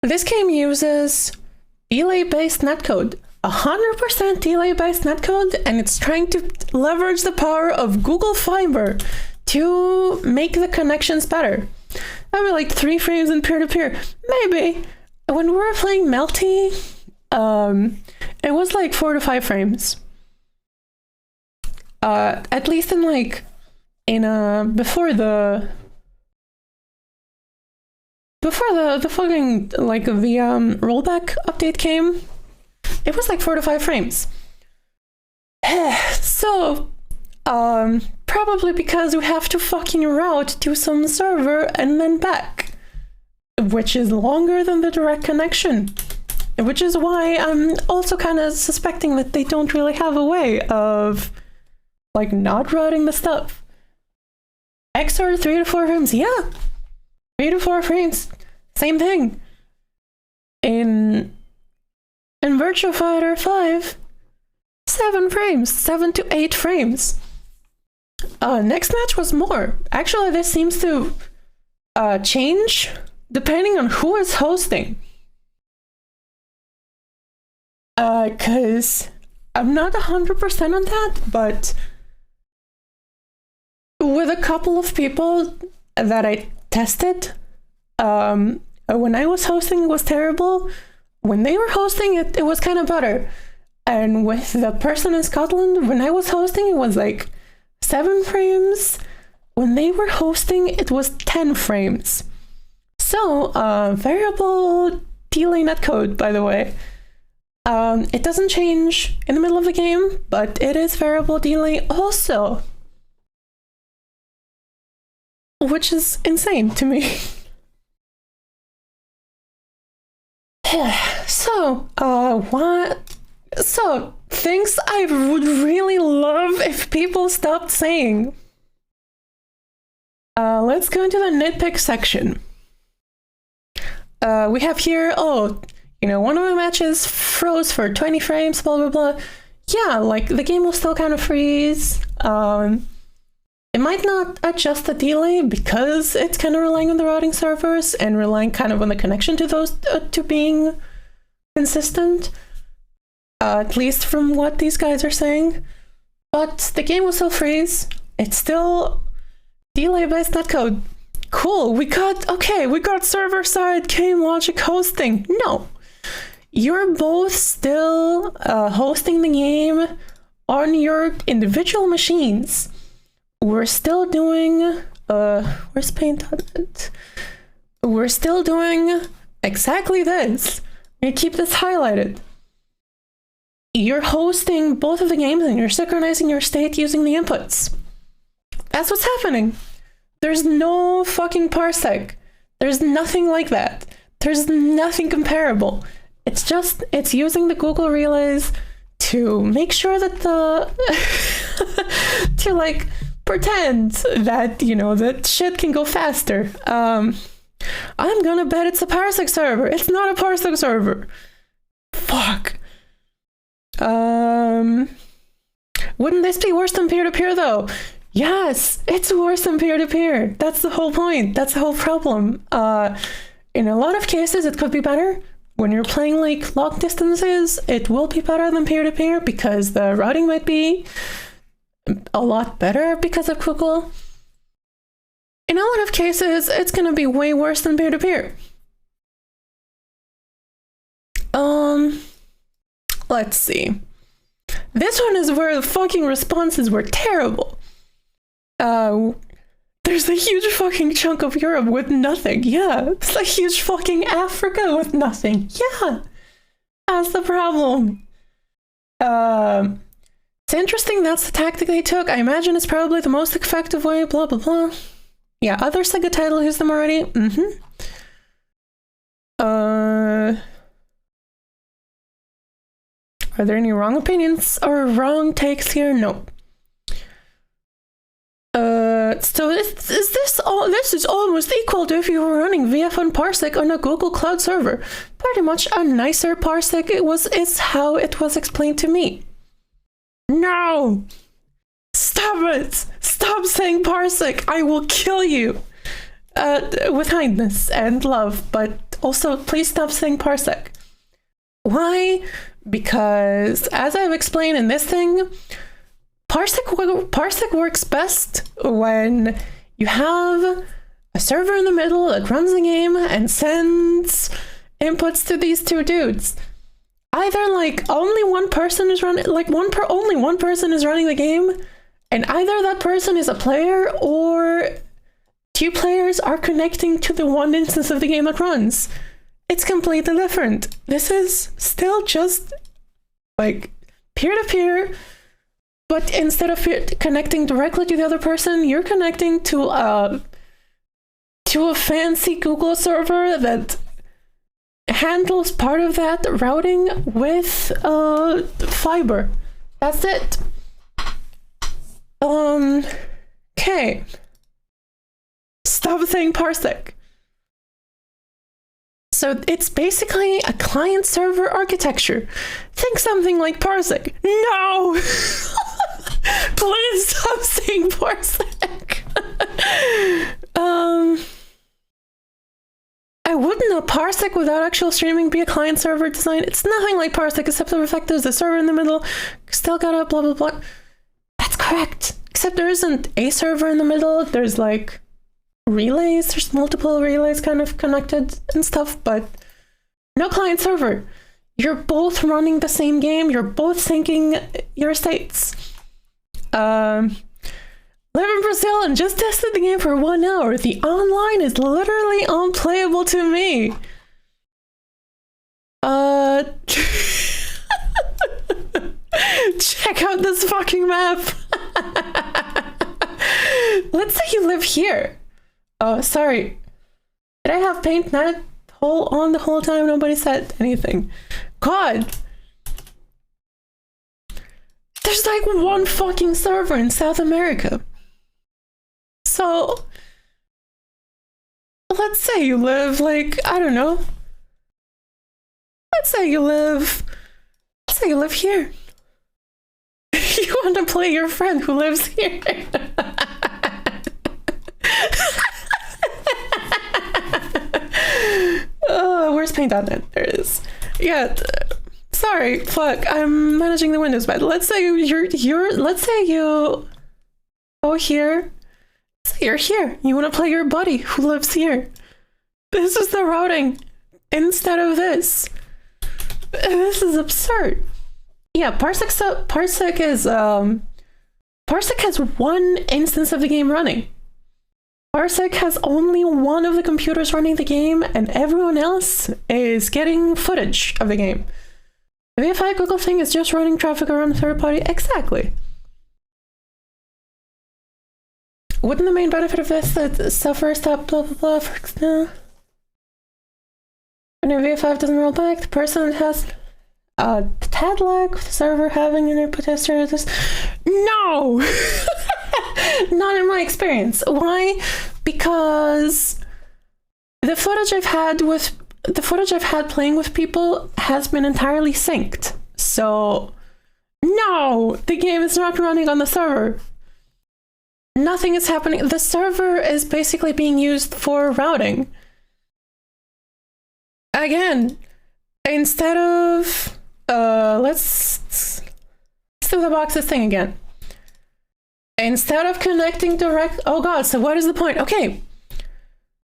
this game uses delay-based netcode. 100% delay-based netcode, and it's trying to leverage the power of Google Fiber to make the connections better. I mean, like 3 frames in peer-to-peer. Maybe. When we were playing Melty, it was like 4 to 5 frames. At least before the fucking the rollback update came, it was like 4 to 5 frames. So, probably because we have to fucking route to some server and then back, which is longer than the direct connection. Which is why I'm also kind of suspecting that they don't really have a way of like not routing the stuff. XR 3 to 4 frames, yeah. 3 to 4 frames. Same thing. In Virtua Fighter 5, 7 frames, 7 to 8 frames. Next match was more. Actually, this seems to change depending on who is hosting. Cause I'm not 100% on that, but with a couple of people that I tested, when I was hosting, it was terrible. When they were hosting, it was kind of better. And with the person in Scotland, when I was hosting, it was like 7 frames. When they were hosting, it was 10 frames. So, variable delay netcode, by the way. It doesn't change in the middle of the game, but it is variable delay also. Which is insane to me. So, things I would really love if people stopped saying. Let's go into the nitpick section. We have here, one of my matches froze for 20 frames, blah, blah, blah. Yeah, like, the game will still kind of freeze. It might not adjust the delay because it's kind of relying on the routing servers and relying kind of on the connection to those to being consistent. At least from what these guys are saying. But the game will still freeze. It's still delay-based netcode. Cool, we got server-side game logic hosting. No. You're both still hosting the game on your individual machines. We're still doing, where's paint on it? We're still doing exactly this. I'm gonna keep this highlighted. You're hosting both of the games and you're synchronizing your state using the inputs. That's what's happening. There's no fucking parsec. There's nothing like that. There's nothing comparable. It's using the Google relays to make sure that to like pretend that, that shit can go faster. I'm gonna bet it's a parsec server. It's not a parsec server. Fuck. Wouldn't this be worse than peer-to-peer though? Yes, it's worse than peer-to-peer. That's the whole point. That's the whole problem. In a lot of cases, it could be better. When you're playing like long distances, it will be better than peer-to-peer because the routing might be a lot better because of Google. In a lot of cases, it's gonna be way worse than peer-to-peer. Let's see. This one is where the fucking responses were terrible. There's a huge fucking chunk of Europe with nothing. Yeah, it's a huge fucking Africa with nothing. Yeah, that's the problem. It's interesting that's the tactic they took. I imagine it's probably the most effective way, blah, blah, blah. Yeah, other Sega title used them already. Are there any wrong opinions or wrong takes here? No. So this is almost equal to if you were running VF1 Parsec on a Google Cloud server. Pretty much a nicer Parsec is how it was explained to me. No! Stop it! Stop saying Parsec! I will kill you! With kindness and love, but also please stop saying Parsec. Why? Because, as I've explained in this thing, Parsec works best when you have a server in the middle that runs the game and sends inputs to these two dudes. Either like only one person is running, only one person is running the game, and either that person is a player or two players are connecting to the one instance of the game that runs. It's completely different. This is still just like peer-to-peer, but instead of connecting directly to the other person, you're connecting to a fancy Google server that handles part of that routing with fiber. That's it. Okay. Stop saying Parsec. So it's basically a client-server architecture. Think something like Parsec. No! Please stop saying Parsec. I wouldn't a Parsec without actual streaming be a client-server design. It's nothing like Parsec except for the fact there's a server in the middle. Still gotta blah blah blah. That's correct. Except there isn't a server in the middle. There's like relays. There's multiple relays kind of connected and stuff, but no client server. You're both running the same game. You're both syncing your states. Live in Brazil and just tested the game for 1 hour. The online is literally unplayable to me. Check out this fucking map. Let's say you live here. Oh, sorry. Did I have paint that on the whole time? Nobody said anything. God. There's like one fucking server in South America. So, let's say you live like, I don't know. Let's say you live here. You want to play your friend who lives here. Where's paint.net? There it is. Yeah, sorry, fuck, I'm managing the Windows bed. Let's say let's say you go here. So you're here. You want to play your buddy who lives here. This is the routing instead of this. This is absurd. Yeah, Parsec has one instance of the game running. Parsec has only one of the computers running the game, and everyone else is getting footage of the game. The VFI Google thing is just running traffic around the third party. Exactly. Wouldn't the main benefit of this that suffer stop blah blah blah for no? When your VF5 doesn't roll back, the person has tad lag with the server having an input history of this. No! Not in my experience. Why? Because the footage I've had playing with people has been entirely synced. So no, the game is not running on the server. Nothing is happening. The server is basically being used for routing. Again, instead of let's do the boxes thing again. Instead of connecting direct, oh god, so what is the point? Okay,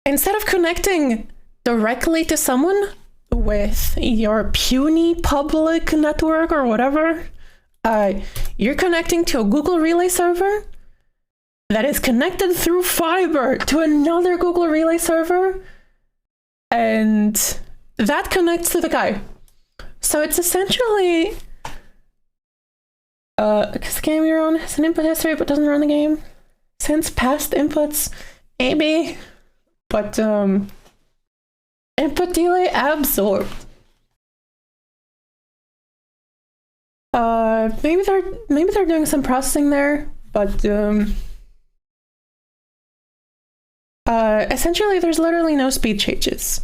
instead of connecting directly to someone with your puny public network or whatever, you're connecting to a Google Relay server that is connected through fiber to another Google Relay server, and that connects to the guy. So it's essentially because the game you're on has an input history but doesn't run the game. Since past inputs, maybe, but input delay absorbed. Maybe they're doing some processing there, but essentially there's literally no speed changes.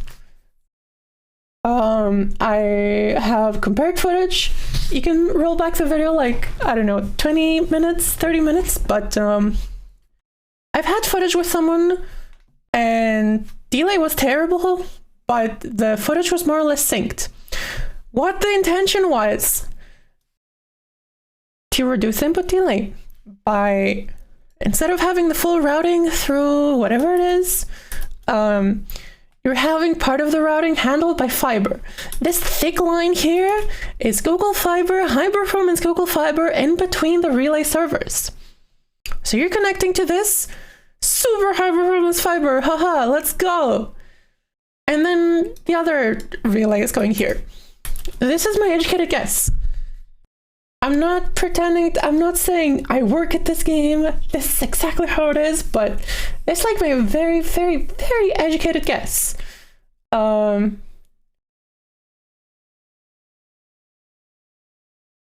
I have compared footage. You can roll back the video like, I don't know, 20 minutes, 30 minutes, but I've had footage with someone and delay was terrible, but the footage was more or less synced. What the intention was to reduce input delay by, instead of having the full routing through whatever it is, you're having part of the routing handled by fiber. This thick line here is Google Fiber, high performance Google Fiber in between the relay servers. So you're connecting to this super high performance fiber, haha, let's go. And then the other relay is going here. This is my educated guess. I'm not pretending, I'm not saying I work at this game, this is exactly how it is, but it's like my very, very, very educated guess.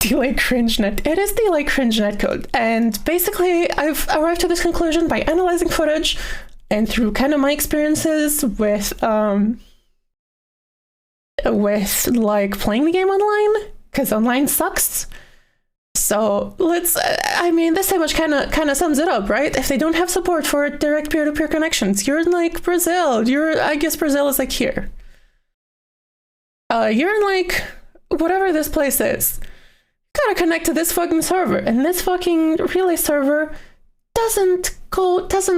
Delay cringe net, it is delay cringe netcode, and basically I've arrived to this conclusion by analyzing footage and through kind of my experiences with like playing the game online, because online sucks. So I mean, this image kind of sums it up, right? If they don't have support for direct peer-to-peer connections, you're in like Brazil. I guess Brazil is like here. You're in like whatever this place is. You gotta connect to this fucking server, and this fucking relay server doesn't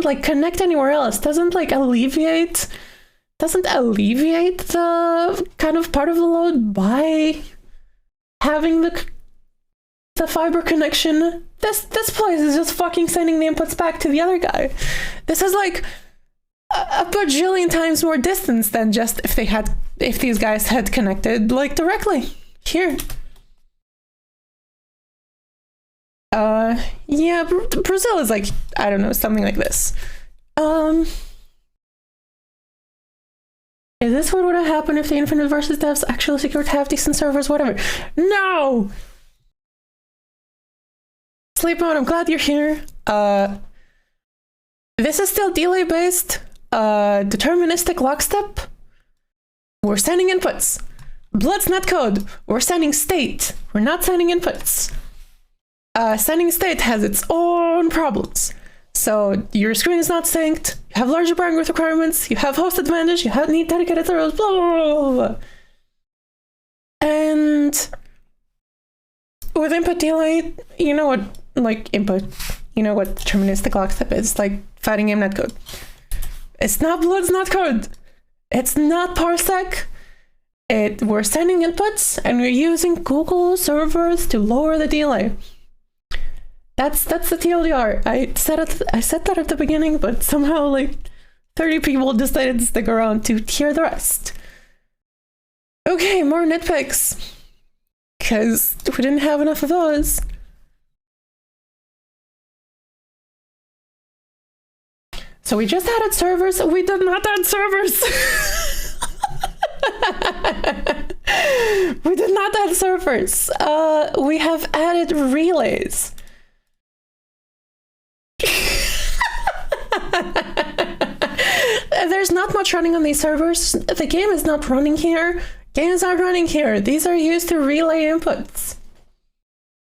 like connect anywhere else. Doesn't alleviate the kind of part of the load by having the fiber connection. This place is just fucking sending the inputs back to the other guy. This is like a bajillion times more distance than just if these guys had connected like directly here. Yeah, Brazil is like, I don't know, something like this. Is this what would have happened if the Infinite versus devs actually secured half-decent servers, whatever? No! Sleep Mode, I'm glad you're here. This is still delay-based, deterministic lockstep. We're sending inputs. Blood's netcode, we're sending state. We're not sending inputs. Sending state has its own problems. So your screen is not synced, you have larger bandwidth requirements, you have host advantage, you need dedicated servers, blah, blah, blah, blah. And with input delay, you know what, like input, you know what deterministic lockstep is, like fighting game netcode. It's not Blood's netcode. It's not parsec. We're sending inputs and we're using Google servers to lower the delay. That's the TLDR. I said that at the beginning, but somehow like 30 people decided to stick around to hear the rest. Okay, more nitpicks. Because we didn't have enough of those. So we just added servers. We did not add servers. We did not add servers. We have added relays. There's not much running on these servers. The game is not running here. Games are running here. These are used to relay inputs.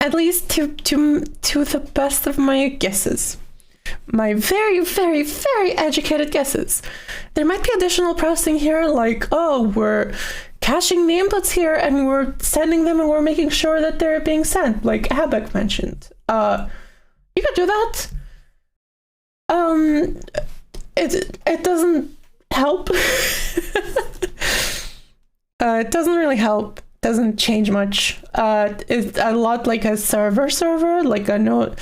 At least to the best of my guesses. My very, very, very educated guesses. There might be additional processing here, like, oh, we're caching the inputs here and we're sending them and we're making sure that they're being sent, like Abek mentioned. You could do that. It doesn't help. It doesn't really help. Doesn't change much. It's a lot like a server, like a node.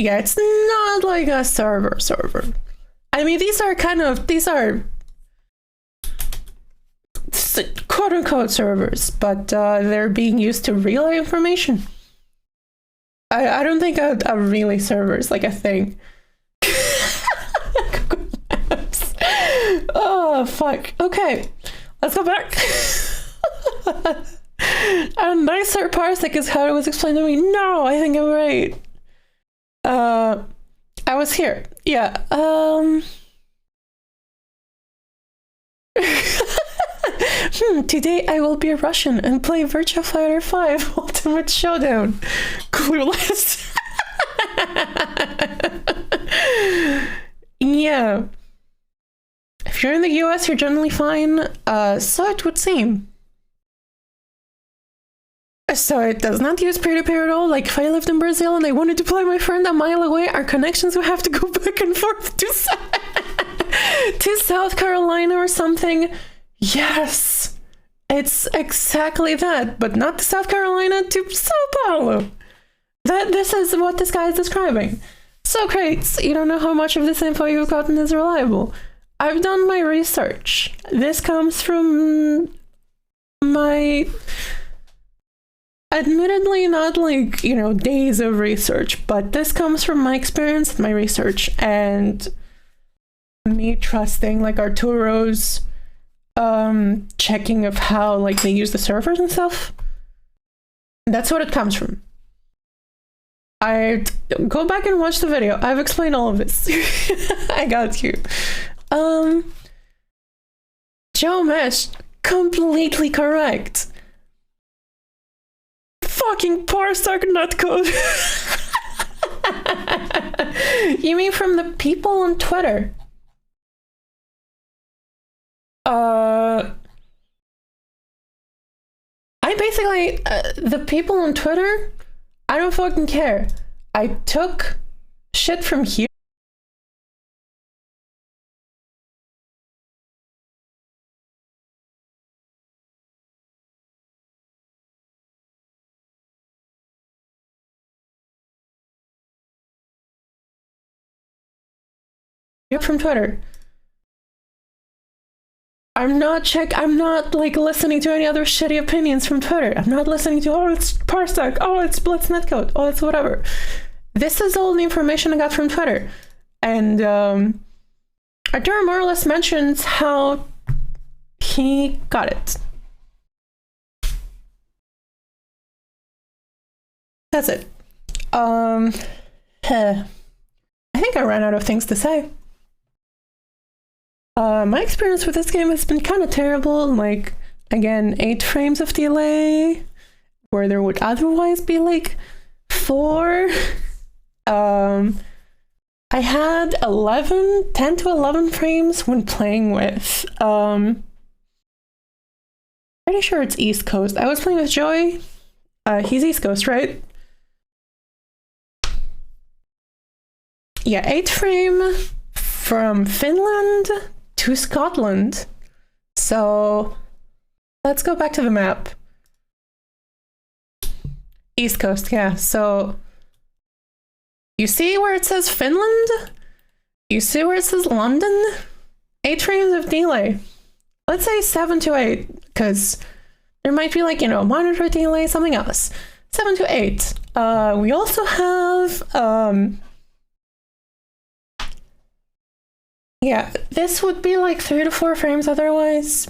Yeah, it's not like a server. I mean, these are quote-unquote servers, but they're being used to relay information. I don't think a relay server is like a thing. Oh, fuck. Okay, let's go back. A nicer parsec is how it was explained to me. No, I think I'm right. I was here. Yeah, today I will be a Russian and play Virtua Fighter 5 Ultimate Showdown. Clueless. Yeah. If you're in the US, you're generally fine. So it would seem. So it does not use peer-to-peer at all. Like if I lived in Brazil and I wanted to play my friend a mile away, our connections would have to go back and forth to South Carolina or something. Yes, it's exactly that, but not to South Carolina, to Sao Paulo. This is what this guy is describing. So great, you don't know how much of this info you've gotten is reliable. I've done my research. This comes from my... admittedly not like, you know, days of research, but this comes from my experience and my research and me trusting like Arturo's checking of how like they use the servers and stuff. That's what it comes from. I go back and watch the video. I've explained all of this. I got you. Joe Mesh, completely correct. Fucking parsec Netcode. You mean from the people on Twitter? I basically, the people on Twitter, I don't fucking care. I took shit from here. From Twitter. I'm not like listening to any other shitty opinions from Twitter. I'm not listening to, oh, it's parsec, oh, it's blitz netcode, oh, it's whatever. This is all the information I got from Twitter. And Arturo more or less mentions how he got it. That's it. I think I ran out of things to say. My experience with this game has been kind of terrible. Like, again, 8 frames of delay, where there would otherwise be like 4. I had 10 to 11 frames when playing with, pretty sure it's East Coast. I was playing with Joey. He's East Coast, right? Yeah, 8 frame from Finland to Scotland. So let's go back to the map. East Coast, yeah. So you see where it says Finland? You see where it says London? 8 frames of delay. Let's say 7 to 8, because there might be like, you know, monitor delay, something else. 7 to 8. We also have yeah, this would be like 3 to 4 frames otherwise.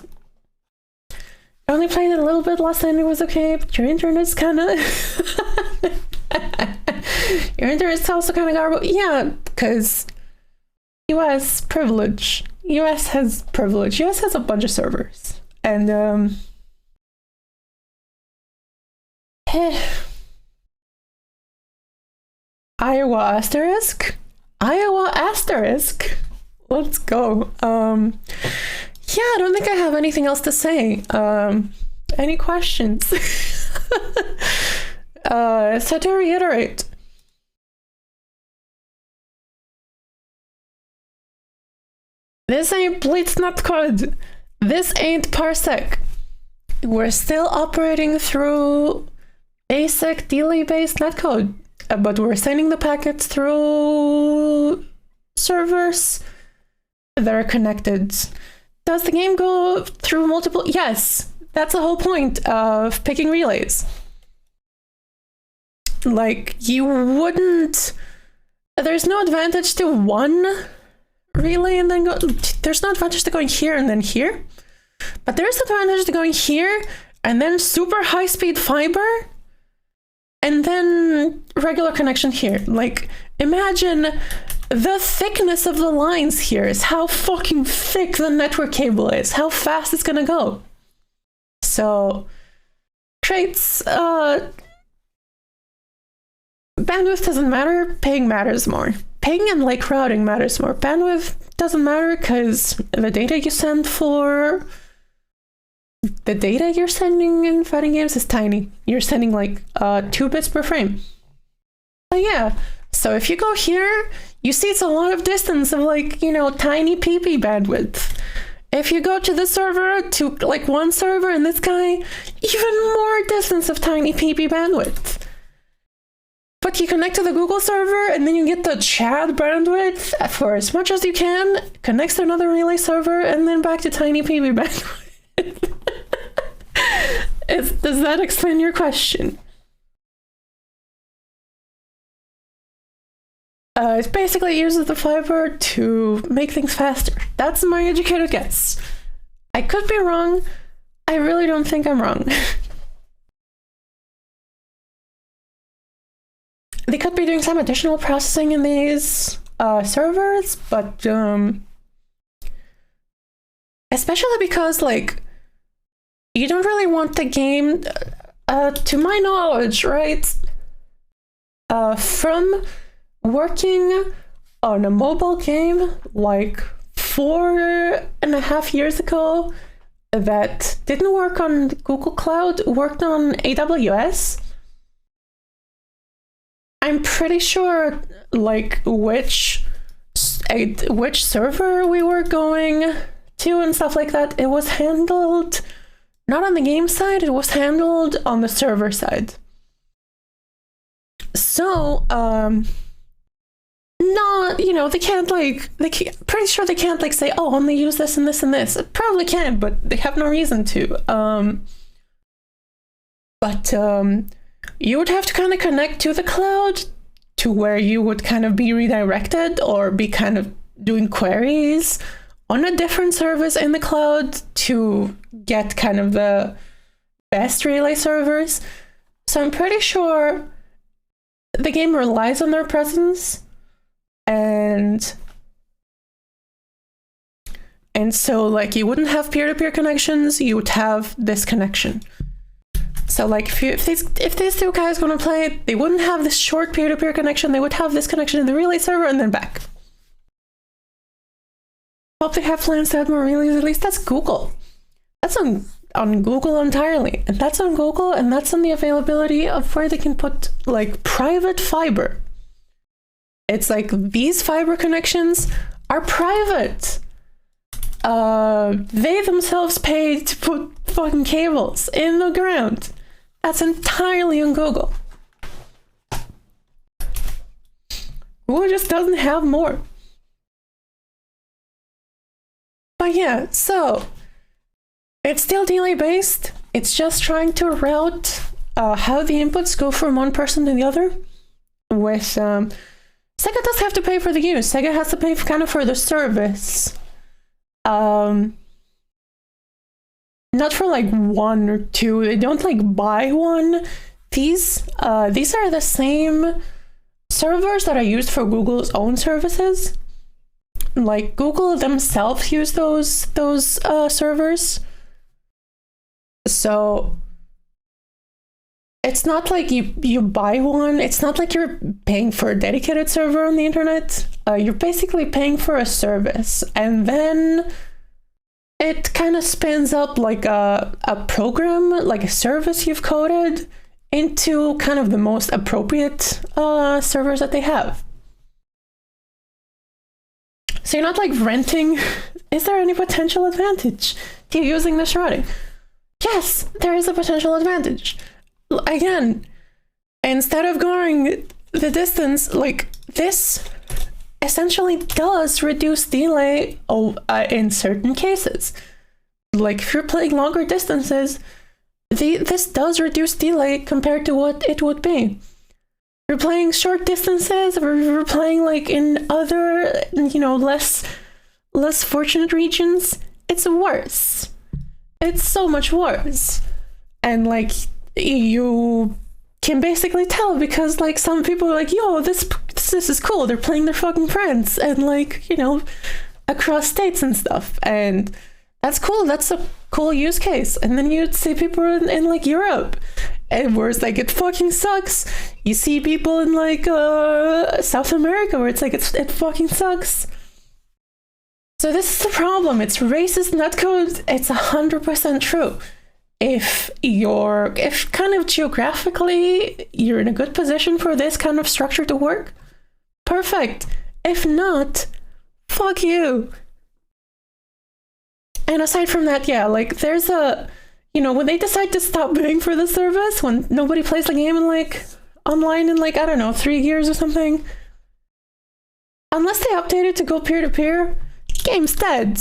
I only played it a little bit last night, it was okay, but your internet's kinda... your internet's also kinda garbage. Yeah, because US privilege. US has privilege. US has a bunch of servers. And, Iowa asterisk? Iowa asterisk? Let's go. Yeah, I don't think I have anything else to say. Any questions? So to reiterate, this ain't Blitz Netcode. This ain't parsec. We're still operating through basic delay-based netcode. but we're sending the packets through servers that are connected. Does the game go through multiple? Yes, that's the whole point of picking relays. Like, you wouldn't... There's no advantage to one relay and then go... There's no advantage to going here and then here. But there's advantage to going here and then super high-speed fiber and then regular connection here. Like, imagine the thickness of the lines here is how fucking thick the network cable is, how fast it's gonna go. So, traits, bandwidth doesn't matter, ping matters more. Ping and like routing matters more. Bandwidth doesn't matter because the data you send for... The data you're sending in fighting games is tiny. You're sending like 2 bits per frame. But yeah, so if you go here, you see it's a lot of distance of like, you know, tiny PP bandwidth. If you go to this server, to like one server and this guy, even more distance of tiny PP bandwidth. But you connect to the Google server and then you get the Chad bandwidth for as much as you can, connects to another relay server, and then back to tiny PB bandwidth. Does that explain your question? It basically uses the fiber to make things faster. That's my educated guess. I could be wrong. I really don't think I'm wrong. They could be doing some additional processing in these servers, but especially because, like, you don't really want the game, to my knowledge, right? From working on a mobile game like 4.5 years ago that didn't work on Google Cloud, worked on AWS. I'm pretty sure, like, which server we were going to and stuff like that, it was handled not on the game side, it was handled on the server side. So, not, you know, they can't, like, pretty sure they can't, like, say, oh, only use this and this and this. It probably can, but they have no reason to. You would have to kind of connect to the cloud to where you would kind of be redirected or be kind of doing queries on a different service in the cloud to get kind of the best relay servers. So I'm pretty sure the game relies on their presence, and so, like, you wouldn't have peer-to-peer connections, you would have this connection. So, like, if these two guys want to play, they wouldn't have this short peer-to-peer connection, they would have this connection in the relay server and then back. Hope they have plans to add more relays. At least that's Google. That's on Google entirely. And that's on Google, and that's on the availability of where they can put, like, private fiber. It's like, these fiber connections are private. They themselves pay to put fucking cables in the ground. That's entirely on Google. Google just doesn't have more. But yeah, so it's still delay based. It's just trying to route how the inputs go from one person to the other. With Sega does have to pay for the use. Sega has to pay kind of for the service. Not for like 1 or 2. They don't like buy one. These are the same servers that are used for Google's own services. Like, Google themselves use those servers. So it's not like you buy one. It's not like you're paying for a dedicated server on the internet. You're basically paying for a service, and then it kind of spins up like a program, like a service you've coded into kind of the most appropriate servers that they have. So you're not like renting. Is there any potential advantage to using this routing? Yes, there is a potential advantage. Again, instead of going the distance, like, this essentially does reduce delay in certain cases. Like, if you're playing longer distances, this does reduce delay compared to what it would be. If you're playing short distances, or if you're playing, like, in other, you know, less fortunate regions, it's worse. It's so much worse. And, like, you can basically tell because, like, some people are like, yo, this is cool. They're playing their fucking friends and, like, you know, across states and stuff. And that's cool. That's a cool use case. And then you'd see people in like, Europe, and where it's like, it fucking sucks. You see people in, like, South America where it's like, it fucking sucks. So this is the problem. It's racist netcode. It's 100% true. If kind of geographically you're in a good position for this kind of structure to work, perfect. If not, fuck you. And aside from that, yeah, like, there's a, you know, when they decide to stop paying for the service, when nobody plays the game in, like, online in, like, I don't know, 3 years or something, unless they update it to go peer-to-peer, game's dead.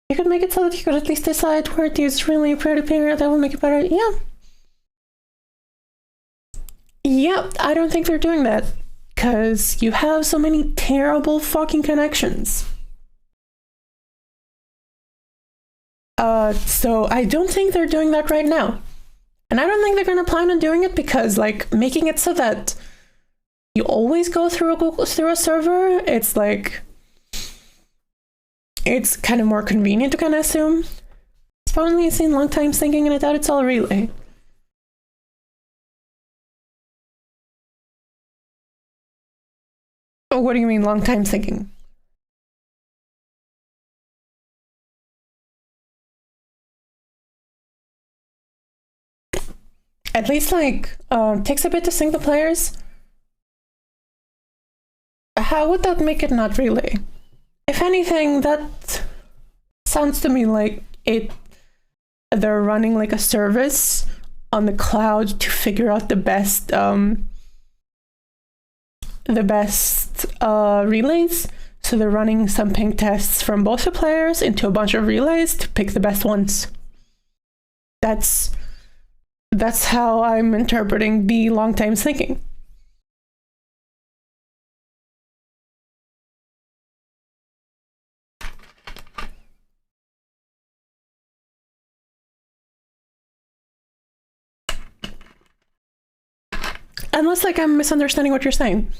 You could make it so that you could at least decide where to use really peer-to-peer. That would make it better. Yeah. Yep, I don't think they're doing that. Because you have so many terrible fucking connections. So I don't think they're doing that right now. And I don't think they're going to plan on doing it because, like, making it so that you always go through a server, it's like, it's kind of more convenient to kind of assume. It's probably seen long time thinking, and I doubt it's all relay. Oh, what do you mean long time thinking? At least, like, takes a bit to sync the players. How would that make it not relay? If anything, that sounds to me like they're running like a service on the cloud to figure out the best relays. So they're running some ping tests from both the players into a bunch of relays to pick the best ones. That's how I'm interpreting the long time thinking. Unless, like, I'm misunderstanding what you're saying.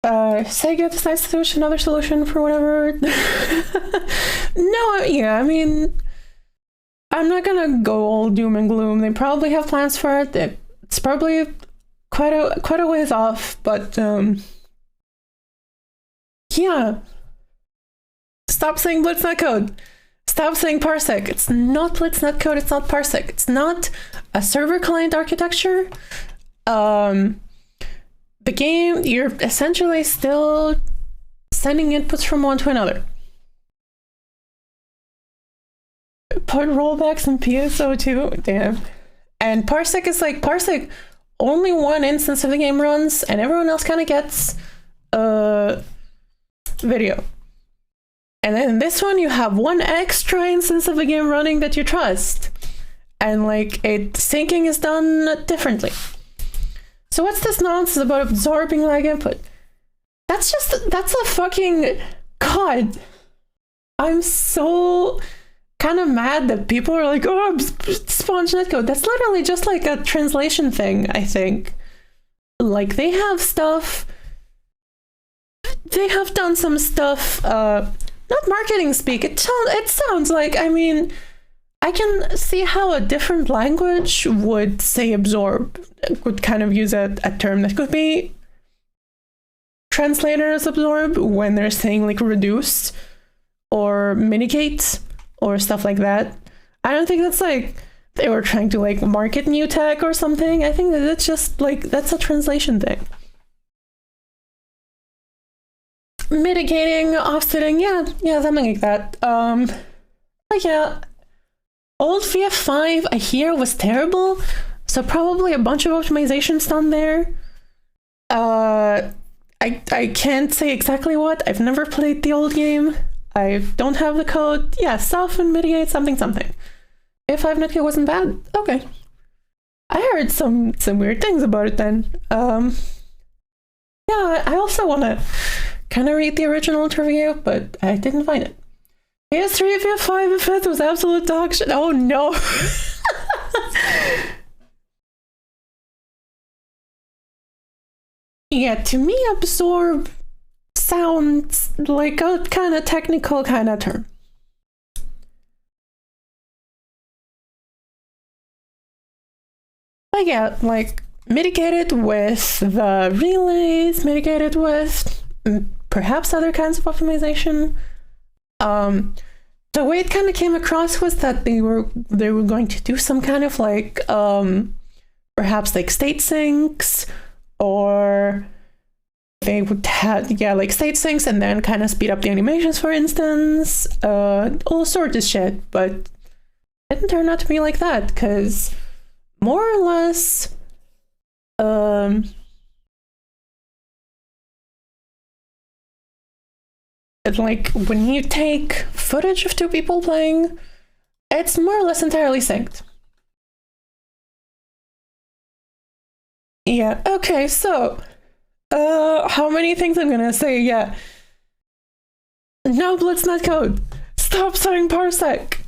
Sega decides to switch another solution for whatever. No, yeah, I mean, I'm not gonna go all doom and gloom. They probably have plans for it. It's probably quite a ways off, but yeah. Stop saying Blitz Netcode. Stop saying parsec. It's not Blitz Netcode. It's not parsec. It's not a server client architecture. The game, you're essentially still sending inputs from one to another. Put rollbacks in PSO2, damn. And parsec is like, parsec, only one instance of the game runs, and everyone else kind of gets video. And then in this one, you have one extra instance of the game running that you trust. And, like, syncing is done differently. So what's this nonsense about absorbing lag input? That's a fucking, God. I'm so kind of mad that people are like, oh, sponge netcode. That's literally just like a translation thing, I think. Like, they have done some stuff, not marketing speak. It sounds like, I mean, I can see how a different language would say absorb, would kind of use a term that could be translated as absorb when they're saying like reduce or mitigate or stuff like that. I don't think that's like they were trying to like market new tech or something. I think that it's just like, that's a translation thing. mitigating, offsetting, yeah, something like that. But yeah, old VF5 I hear was terrible, so probably a bunch of optimizations done there. I can't say exactly what. I've never played the old game. I don't have the code. Yeah, soften, mitigate, something. If VF5 Netcode wasn't bad, okay. I heard some weird things about it then. Yeah, I also want to kind of read the original interview, but I didn't find it. PS3, PS5, and 5th was absolute dog shit. Oh no. Yeah, to me, absorb sounds like a kind of technical kind of term. But yeah, like, mitigated with the relays, mitigated with perhaps other kinds of optimization. The way it kind of came across was that they were going to do some kind of like perhaps like state syncs, or they would have like state syncs and then kind of speed up the animations, for instance, all sorts of shit. But it didn't turn out to be like that, because more or less like when you take footage of two people playing, it's more or less entirely synced. Yeah, okay, so how many things I'm gonna say? Yeah, no blitz netcode, stop saying parsec.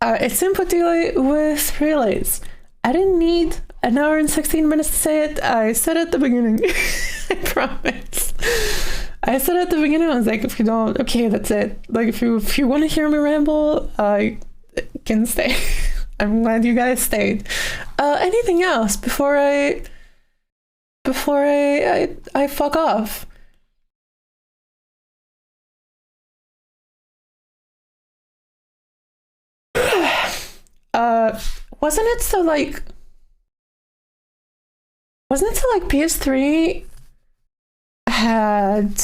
It's input delay with relays. I didn't need an hour and 16 minutes to say it. I said it at the beginning. I promise. I said at the beginning, I was like, if you don't, okay, that's it. Like, if you want to hear me ramble, I can stay. I'm glad you guys stayed. Anything else before I fuck off? Wasn't it so like PS3 had,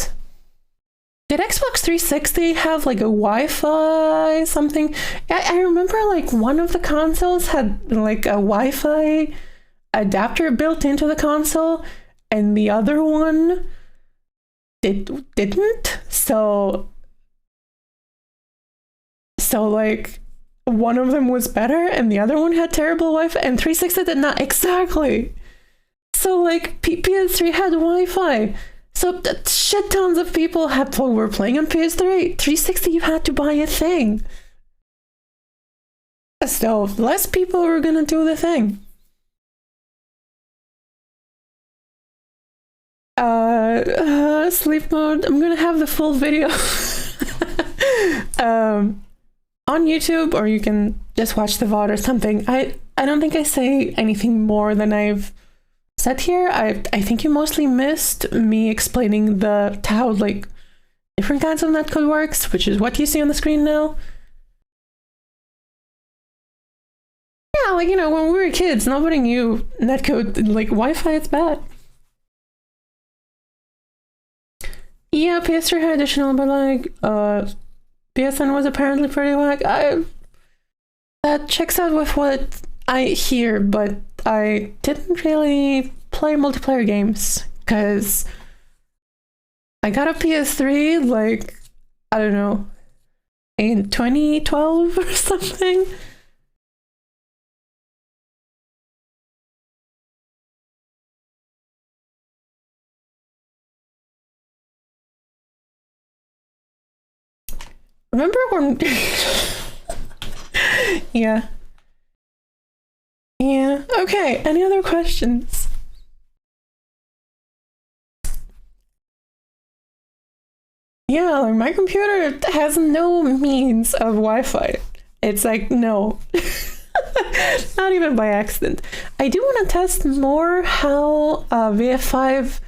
did Xbox 360 have like a Wi-Fi something? I remember like one of the consoles had like a Wi-Fi adapter built into the console, and the other one didn't. So like one of them was better and the other one had terrible Wi-Fi, and 360 did not. Exactly. So like PS3 had Wi-Fi. So shit tons of people were playing on PS3. 360, you had to buy a thing. So less people were gonna do the thing. Sleep mode. I'm gonna have the full video on YouTube, or you can just watch the VOD or something. I don't think I say anything more than I've said here. I think you mostly missed me explaining how like different kinds of netcode works, which is what you see on the screen now. Yeah, like, you know, when we were kids, nobody knew netcode, like Wi-Fi, it's bad. Yeah, PS3 had additional, but like PSN was apparently pretty whack. That checks out with what I hear, but I didn't really play multiplayer games because I got a PS3 like, I don't know, in 2012 or something. Remember when yeah, okay, any other questions? Yeah, like my computer has no means of Wi-Fi. It's like, no. Not even by accident. I do want to test more how VF5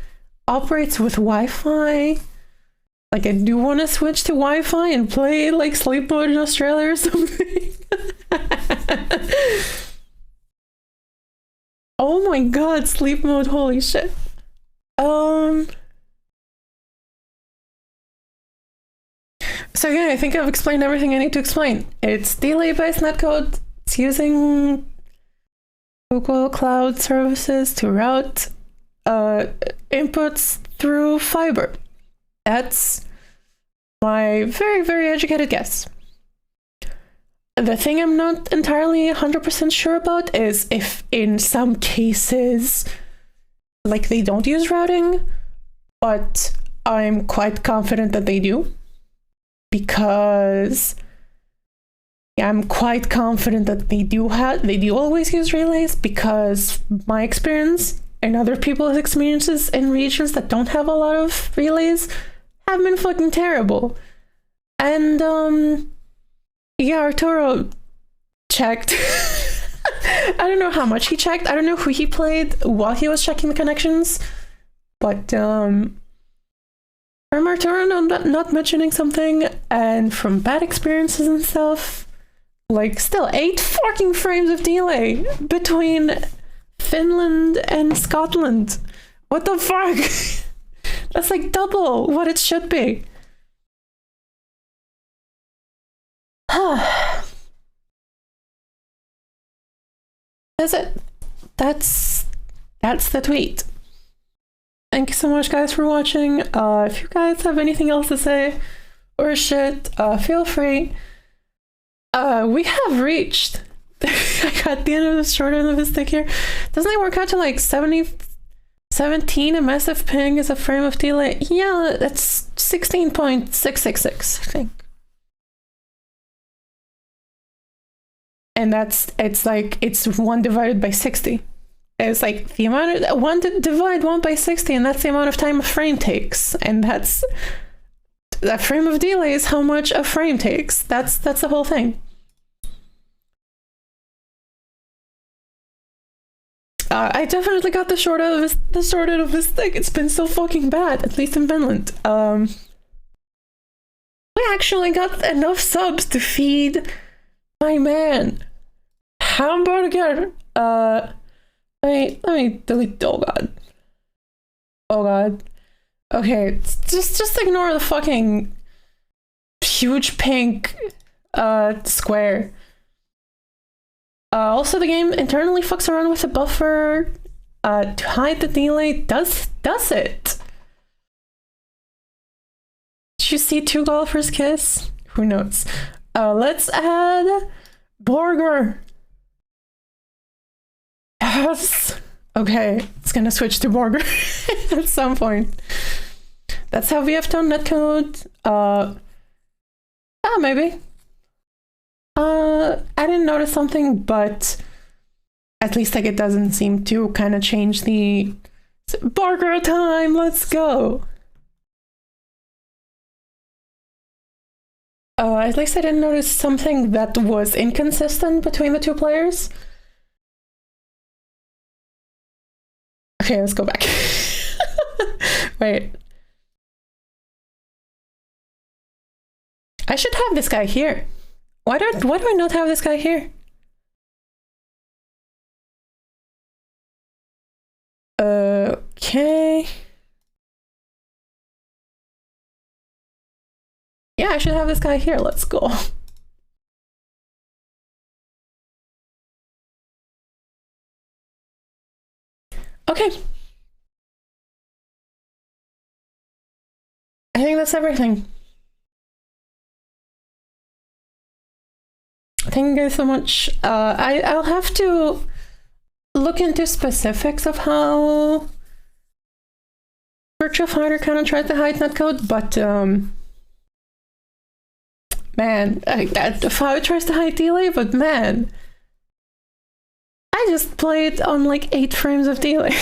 operates with Wi-Fi. Like, I do want to switch to Wi-Fi and play like sleep mode in Australia or something. Oh my god, sleep mode, holy shit. So yeah, I think I've explained everything I need to explain. It's delay-based netcode. It's using Google Cloud services to route inputs through fiber. That's my very, very educated guess. The thing I'm not entirely 100% sure about is if in some cases, like, they don't use routing, but I'm quite confident that they do. Because I'm quite confident that they do always use relays, because my experience and other people's experiences in regions that don't have a lot of relays have been fucking terrible. And yeah, Arturo checked. I don't know how much he checked. I don't know who he played while he was checking the connections, but from Arturo not mentioning something, and from bad experiences and stuff, like, still 8 fucking frames of delay between Finland and Scotland. What the fuck? That's like double what it should be. That's it. That's the tweet. Thank you so much, guys, for watching. If you guys have anything else to say or shit, feel free. We have reached. I got the end of the short end of the stick here. Doesn't it work out to like 17 a massive ping is a frame of delay? Yeah, that's 16.666, I think. And it's 1 divided by 60. It's like the amount of divide 1 by 60, and that's the amount of time a frame takes. And that frame of delay is how much a frame takes. That's the whole thing. I definitely got the short end of this thing. It's been so fucking bad, at least in Finland. We actually got enough subs to feed my man hamburger. Let me delete. Oh god. Oh god. Okay, just ignore the fucking huge pink square. Also, the game internally fucks around with the buffer to hide the delay. Does it? Did you see 2 golfers kiss? Who knows? Let's add burger. Yes. Okay, it's gonna switch to burger at some point. That's how we have done netcode. Maybe. I didn't notice something, but at least like it doesn't seem to kind of change the burger time. Let's go. At least I didn't notice something that was inconsistent between the 2 players. Okay, let's go back. Wait. I should have this guy here. Why do I not have this guy here? Okay. Yeah, I should have this guy here. Let's go. Okay. I think that's everything. Thank you guys so much. I'll have to look into specifics of how Virtua Fighter kind of tried to hide netcode, but man, how it tries to hide delay, but man, I just played on like 8 frames of delay.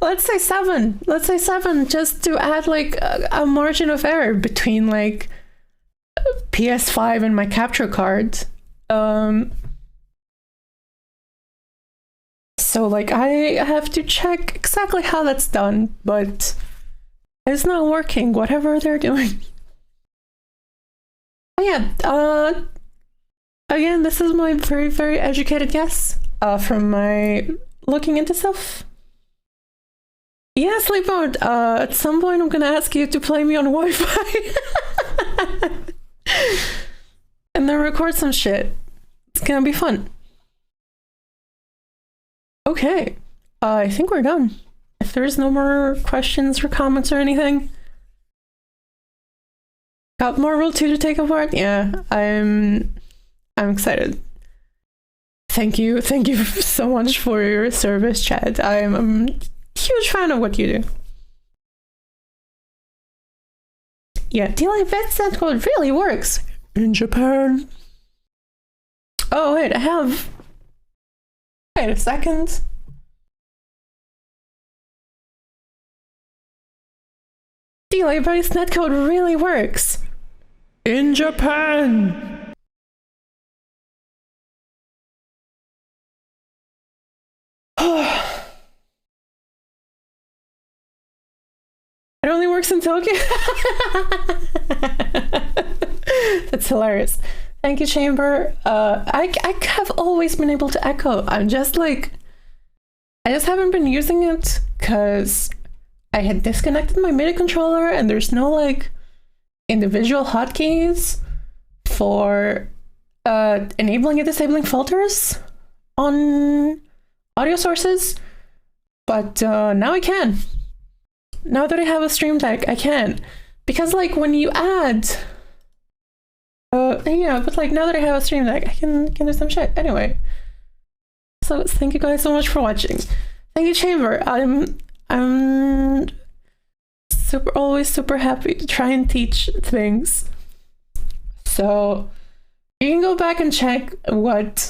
Let's say 7. Let's say 7, just to add like a margin of error between like PS5 and my capture card. So like I have to check exactly how that's done, but it's not working, whatever they're doing. But yeah, again, this is my very, very educated guess from my looking into stuff. Yeah, sleep mode. At some point I'm gonna ask you to play me on Wi-Fi. And then record some shit. It's gonna be fun. Okay. I think we're done. If there's no more questions or comments or anything. Got Marvel 2 to take apart? Yeah, I'm excited. Thank you so much for your service, chat. I'm a huge fan of what you do. Yeah, Netcode really works in Japan. Oh wait, wait a second. Delay-based netcode really works in Japan. It only works in Tokyo. That's hilarious. Thank you, Chamber. I have always been able to echo. I just haven't been using it because I had disconnected my MIDI controller and there's no like individual hotkeys for enabling and disabling filters on audio sources. But now I can. Now that I have a Stream Deck, I can. Because like when you add yeah, but like now that I have a Stream Deck, I can do some shit. Anyway. So thank you guys so much for watching. Thank you, Chamber. I'm always super happy to try and teach things. So you can go back and check what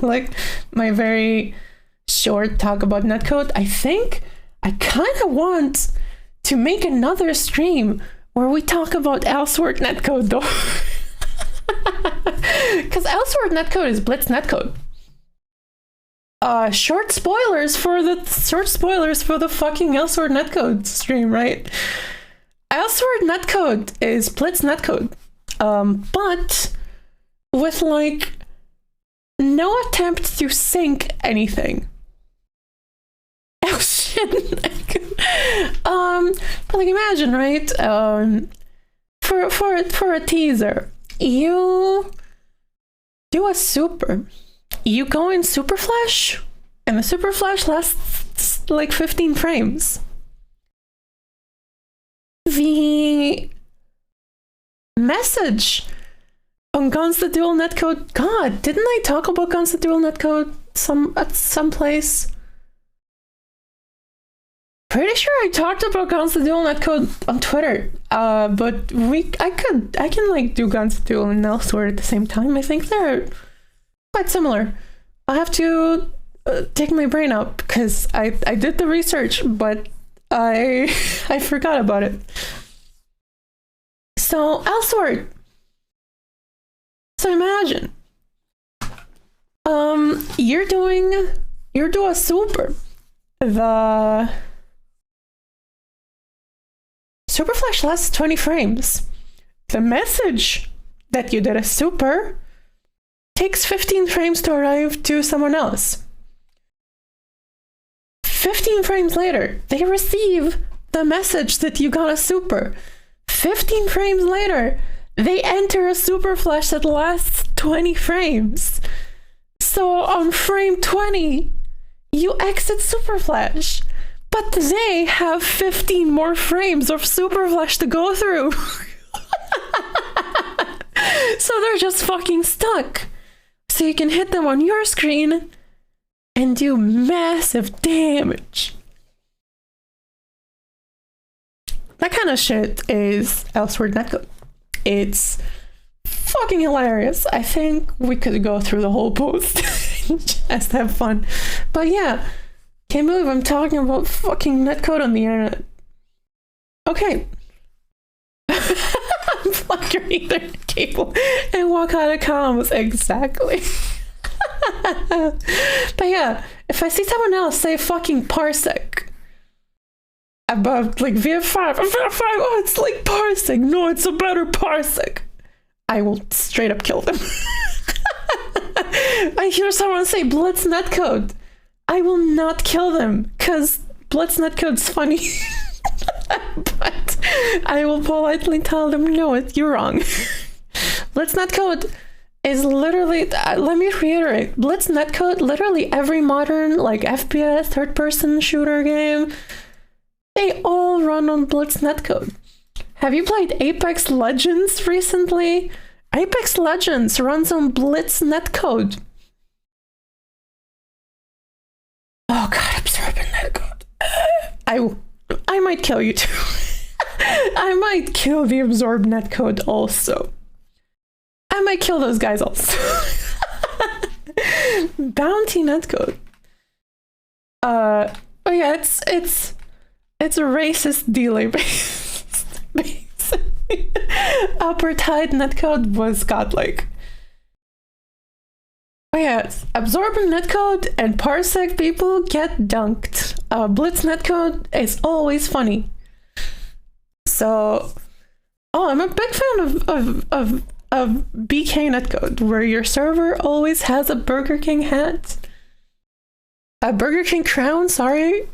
like my very short talk about netcode. I think I kind of want to make another stream where we talk about Elsewhere netcode though. Because Elsewhere netcode is Blitz netcode. Short spoilers for the fucking Elsewhere netcode stream, right? Elsewhere netcode is Blitz netcode. But with like no attempt to sync anything. Oh shit. But like imagine, right? For a teaser, you do a super. You go in Super Flash, and the Super Flash lasts like 15 frames. The message on Guns the Dual netcode. God, didn't I talk about Guns the Dual netcode at some place? Pretty sure I talked about Guns the Dual netcode on Twitter. But I can like do Guns the Dual and Elsewhere at the same time. I think they're quite similar. I'll have to take my brain out because I did the research, but I forgot about it. So Elsewhere. So imagine, you're doing a super. The Super Flash lasts 20 frames. The message that you did a super takes 15 frames to arrive to someone else. 15 frames later, they receive the message that you got a super. 15 frames later, they enter a Super Flash that lasts 20 frames. So on frame 20, you exit Super Flash. But they have 15 more frames of Super Flash to go through. So they're just fucking stuck. So you can hit them on your screen and do massive damage. That kind of shit is Elsewhere netcode. It's fucking hilarious. I think we could go through the whole post and just have fun. But yeah, can't believe I'm talking about fucking netcode on the internet. Okay. Plug your Ethernet cable and walk out of columns. Exactly. But yeah, if I see someone else say fucking parsec above like VF5, oh, it's like parsec. No, it's a better parsec. I will straight up kill them. I hear someone say Blitz netcode. I will not kill them because Blitz netcode's funny. But I will politely tell them, no, you're wrong. Blitz netcode is literally, let me reiterate, Blitz netcode, literally every modern like FPS third-person shooter game, they all run on Blitz netcode. Have you played Apex Legends recently? Apex Legends runs on Blitz netcode. Oh god, absorbing netcode. I might kill you too. I might kill the absorb netcode also. I might kill those guys also. Bounty netcode. Oh yeah, it's a racist delay based. Basically. Upper tide netcode was godlike. Oh yeah, absorbing netcode and parsec people get dunked. Blitz netcode is always funny. So, oh, I'm a big fan of BK netcode, where your server always has a Burger King hat. A Burger King crown, sorry.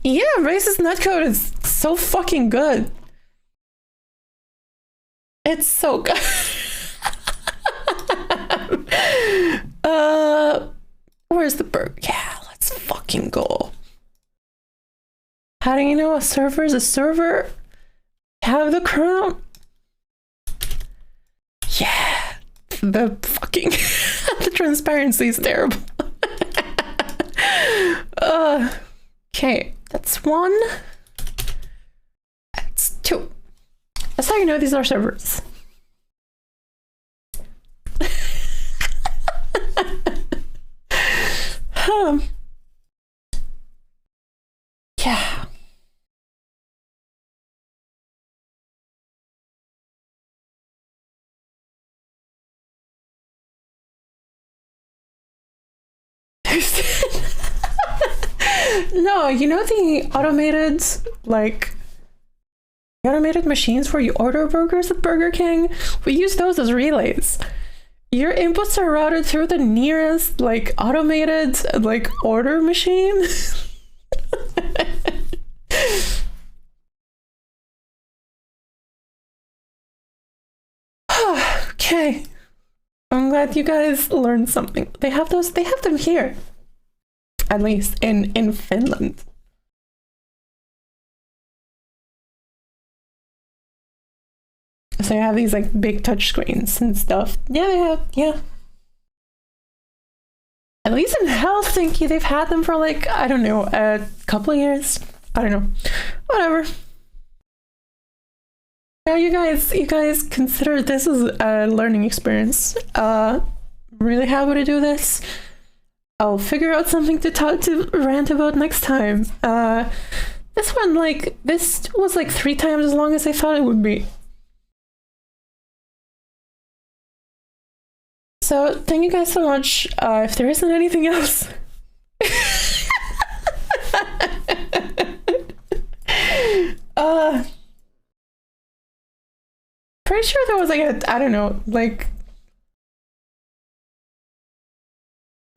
Yeah, racist netcode is so fucking good. It's so good. Where's the burger? Yeah, let's fucking go. How do you know a server is a server? Have the crown. Yeah, the fucking the transparency is terrible. Okay, that's one. That's two. That's how you know these are servers. Yeah. No, you know the automated, like, automated machines where you order burgers at Burger King? We use those as relays. Your inputs are routed through the nearest, like, automated, like, order machine. Okay. I'm glad you guys learned something. They have them here. At least in Finland. So you have these like big touch screens and stuff. Yeah, they have, yeah. At least in Helsinki, they've had them for like, I don't know, a couple of years. I don't know. Whatever. Yeah, you guys consider this as a learning experience. Really happy to do this. I'll figure out something to talk to rant about next time. This one, like, this was like 3 times as long as I thought it would be. So thank you guys so much. If there isn't anything else. Pretty sure there was like a, I don't know, like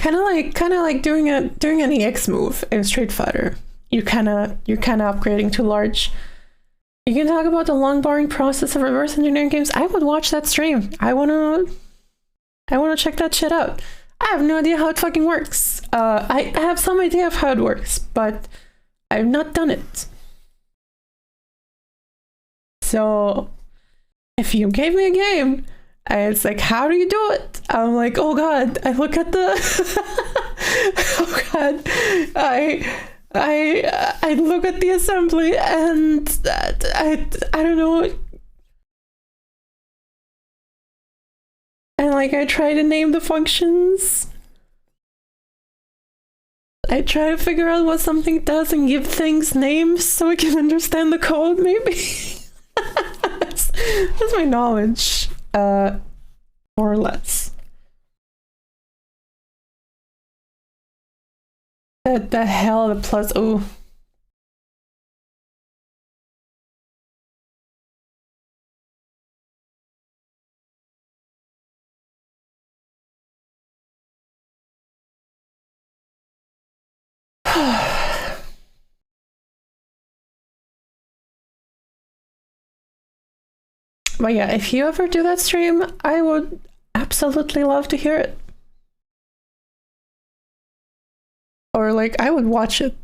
kind of like doing an EX move in Street Fighter. You're kind of upgrading to large. You can talk about the long boring process of reverse engineering games. I would watch that stream. I wanna check that shit out. I have no idea how it fucking works. I have some idea of how it works, but I've not done it. So if you gave me a game, it's like, how do you do it? I'm like, oh god. I look at the oh god. I look at the assembly and I don't know. And like I try to name the functions. I try to figure out what something does and give things names so I can understand the code, maybe. That's my knowledge, more or less. The hell, the plus, oh. But yeah, if you ever do that stream, I would absolutely love to hear it. Or like, I would watch it.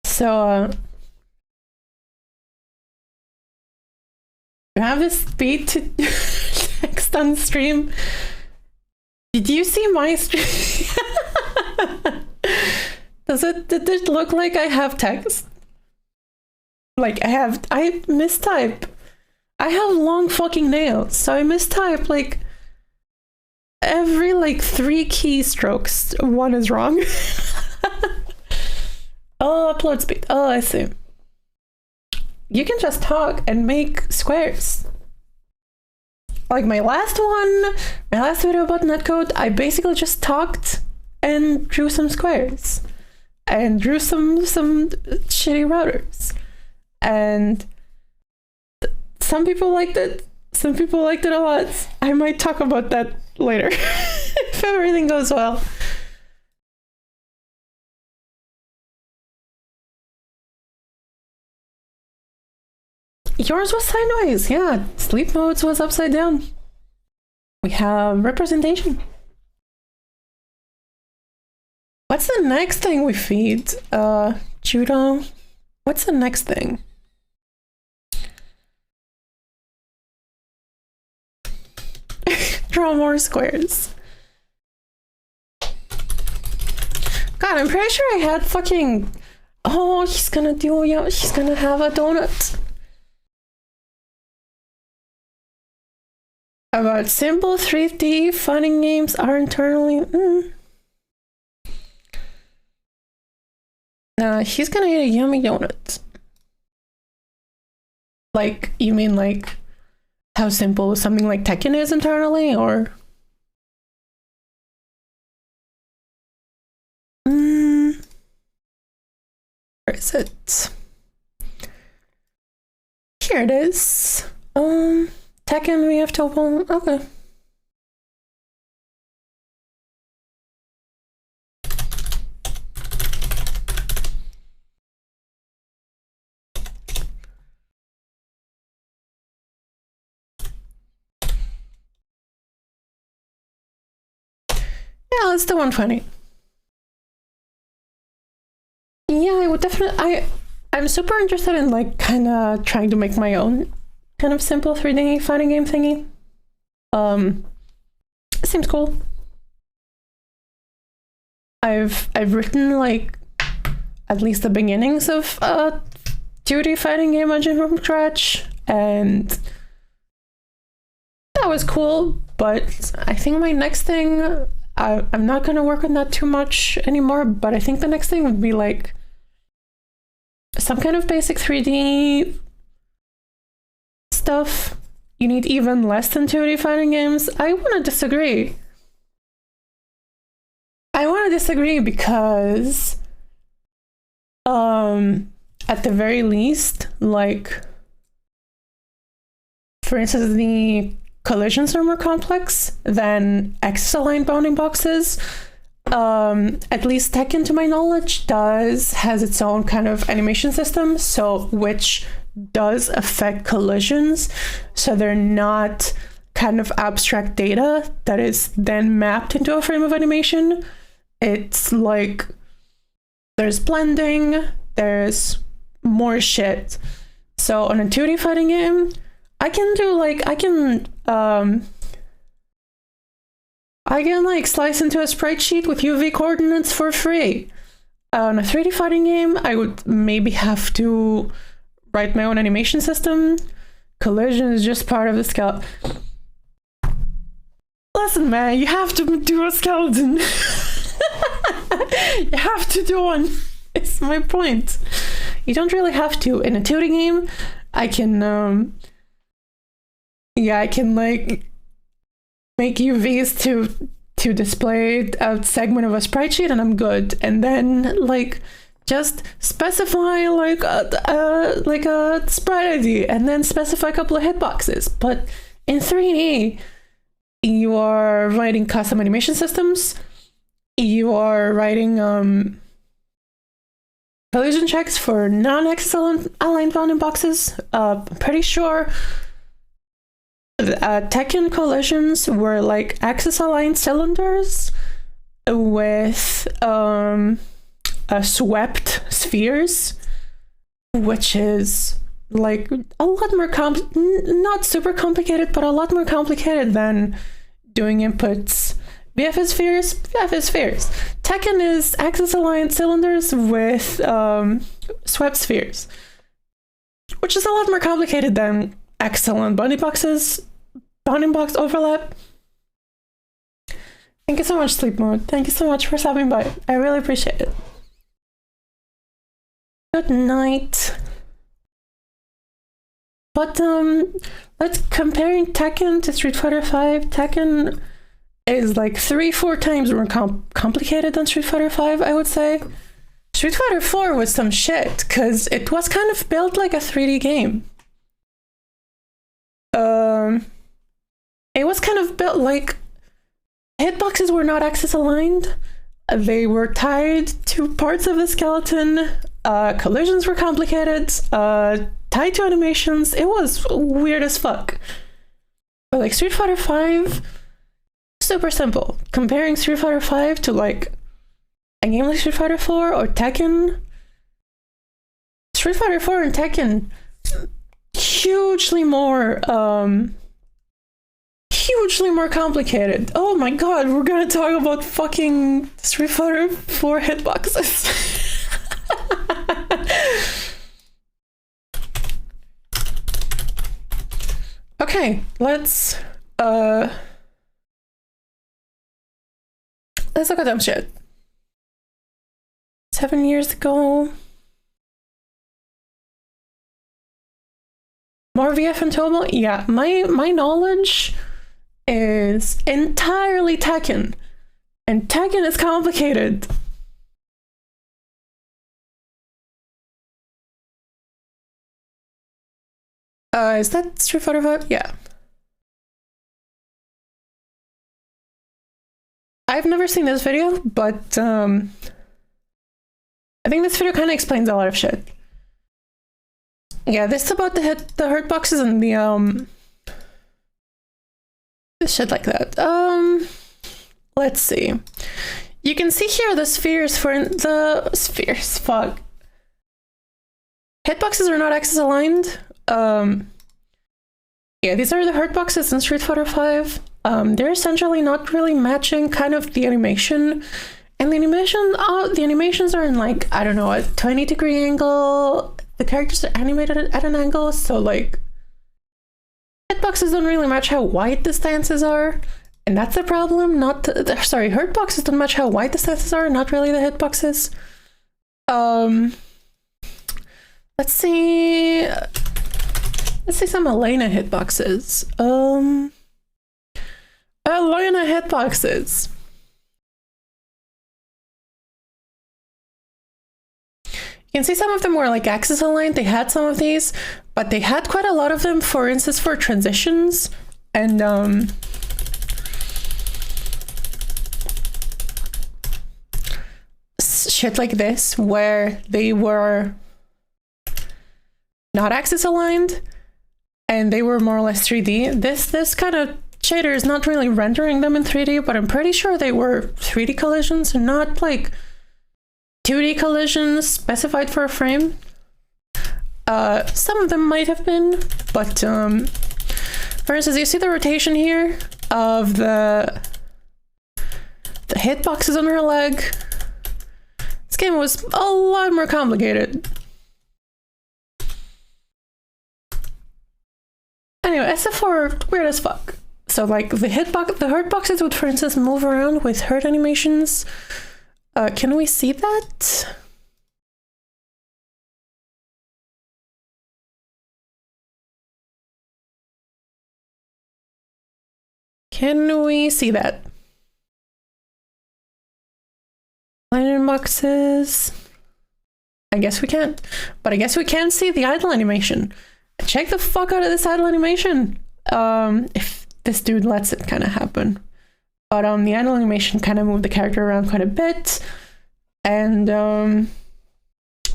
So, you have this speed to text on stream. Did you see my stream? Did it look like I have text? Like I mistype. I have long fucking nails, so I mistype like every like 3 keystrokes, one is wrong. Oh, upload speed. Oh, I see. You can just talk and make squares. Like my last video about Netcode, I basically just talked and drew some squares. And drew some shitty routers. And some people liked it. Some people liked it a lot. I might talk about that later. If everything goes well. Yours was sideways, yeah. Sleep modes was upside down. We have representation. What's the next thing we feed? Judo. What's the next thing? Draw more squares. God, I'm pretty sure I had fucking... Oh, he's gonna do... Yeah, he's gonna have a donut. About simple 3D fighting games are internally... Nah, he's gonna eat a yummy donut. Like, you mean like how simple something like Tekken is internally, or? Where is it? Here it is. Tekken we have to open. Okay. Yeah, let's do 120. Yeah, I would definitely. I'm super interested in like kind of trying to make my own kind of simple 3D fighting game thingy. Seems cool. I've written like at least the beginnings of a 2D fighting game engine from scratch, and that was cool. But I think my next thing. I'm not gonna work on that too much anymore, but I think the next thing would be like some kind of basic 3D stuff. You need even less than 2D fighting games. I want to disagree. Because at the very least, like for instance, the collisions are more complex than X-aligned bounding boxes. At least Tekken, to my knowledge, has its own kind of animation system, so which does affect collisions, so they're not kind of abstract data that is then mapped into a frame of animation. It's like there's blending, there's more shit. So on a 2D fighting game, I can do like I can like slice into a sprite sheet with UV coordinates for free. On a 3D fighting game, I would maybe have to write my own animation system. Collision is just part of the skeleton. Listen, man, you have to do a skeleton. You have to do one. It's my point. You don't really have to. In a 2D game, I can I can like make UVs to display a segment of a sprite sheet, and I'm good. And then like just specify like a sprite ID, and then specify a couple of hitboxes. But in 3D, you are writing custom animation systems. You are writing collision checks for non-axis aligned bounding boxes. Pretty sure Tekken collisions were like axis aligned cylinders with swept spheres, which is like a lot more not super complicated, but a lot more complicated than doing inputs. VFS spheres, VFS spheres. Tekken is axis aligned cylinders with swept spheres, which is a lot more complicated than axis aligned bounding boxes. Bounding box overlap. Thank you so much, Sleep Mode. Thank you so much for stopping by. I really appreciate it. Good night. But let's comparing Tekken to Street Fighter V. Tekken is like 3-4 times more complicated than Street Fighter V, I would say. Street Fighter 4 was some shit because it was kind of built like a 3D game. It was kind of built like hitboxes were not axis aligned. They were tied to parts of the skeleton. Collisions were complicated. Tied to animations. It was weird as fuck. But like Street Fighter V, super simple. Comparing Street Fighter V to like a game like Street Fighter 4 or Tekken. Street Fighter 4 and Tekken, hugely more complicated. Oh my god, we're gonna talk about fucking Street Fighter 4 hitboxes. Okay, let's look at them shit. 7 years ago. More VF and Tomo? Yeah, my knowledge is entirely Tekken. And Tekken is complicated. Is that Street Fighter 5? Yeah. I've never seen this video, but I think this video kind of explains a lot of shit. Yeah, this is about the hurt boxes and the shit like that. Let's see. You can see here the spheres for the spheres. Fuck. Hitboxes are not axis aligned. Yeah, these are the hurt boxes in Street Fighter V. They're essentially not really matching kind of the animation. And the animations are in like, I don't know, a 20-degree angle. The characters are animated at an angle, so like hitboxes don't really match how wide the stances are. And that's the problem, sorry, hurt boxes don't match how wide the stances are, not really the hitboxes. Let's see some Elena hitboxes. Elena hitboxes. You can see some of them were like axis aligned. They had some of these, but they had quite a lot of them, for instance, for transitions and shit like this, where they were not axis aligned and they were more or less 3D. This kind of shader is not really rendering them in 3D, but I'm pretty sure they were 3D collisions and not like 2D collisions specified for a frame. Some of them might have been, but for instance, you see the rotation here of the hitboxes on her leg. This game was a lot more complicated. Anyway, SF4 weird as fuck. So like the hurt boxes would, for instance, move around with hurt animations. Can we see that? Can we see that? Line boxes. I guess we can't. But I guess we can see the idle animation. Check the fuck out of this idle animation. If this dude lets it kind of happen. But the idle animation kind of moved the character around quite a bit. And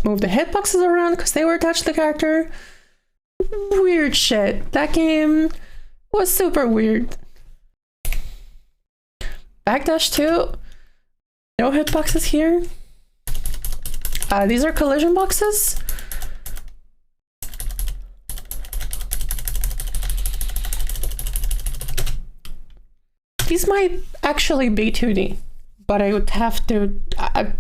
move the hitboxes around because they were attached to the character. Weird shit. That game was super weird. Backdash 2. No hitboxes here. These are collision boxes. These might actually be 2D, but I would have to... I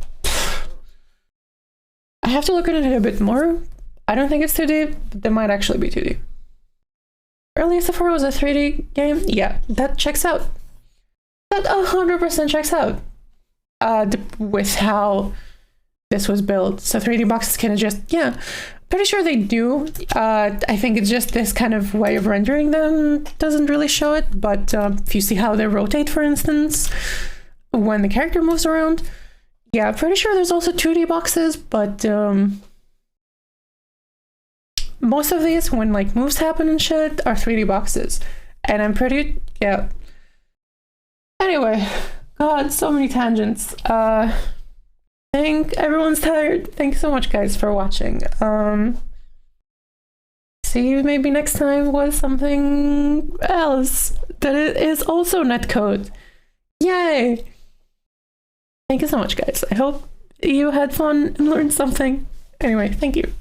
have to look at it a bit more. I don't think it's 2D, but they might actually be 2D. Early SF4 was a 3D game? Yeah, that checks out. That 100% checks out. With how this was built. So 3D boxes can adjust. Yeah, pretty sure they do. I think it's just this kind of way of rendering them doesn't really show it, but if you see how they rotate, for instance, when the character moves around, yeah, pretty sure there's also 2D boxes, but most of these, when like moves happen and shit, are 3D boxes. And I'm pretty, yeah. Anyway, God, so many tangents. I think everyone's tired. Thanks so much, guys, for watching. See you maybe next time with something else that is also netcode. Yay! Thank you so much, guys. I hope you had fun and learned something. Anyway, thank you.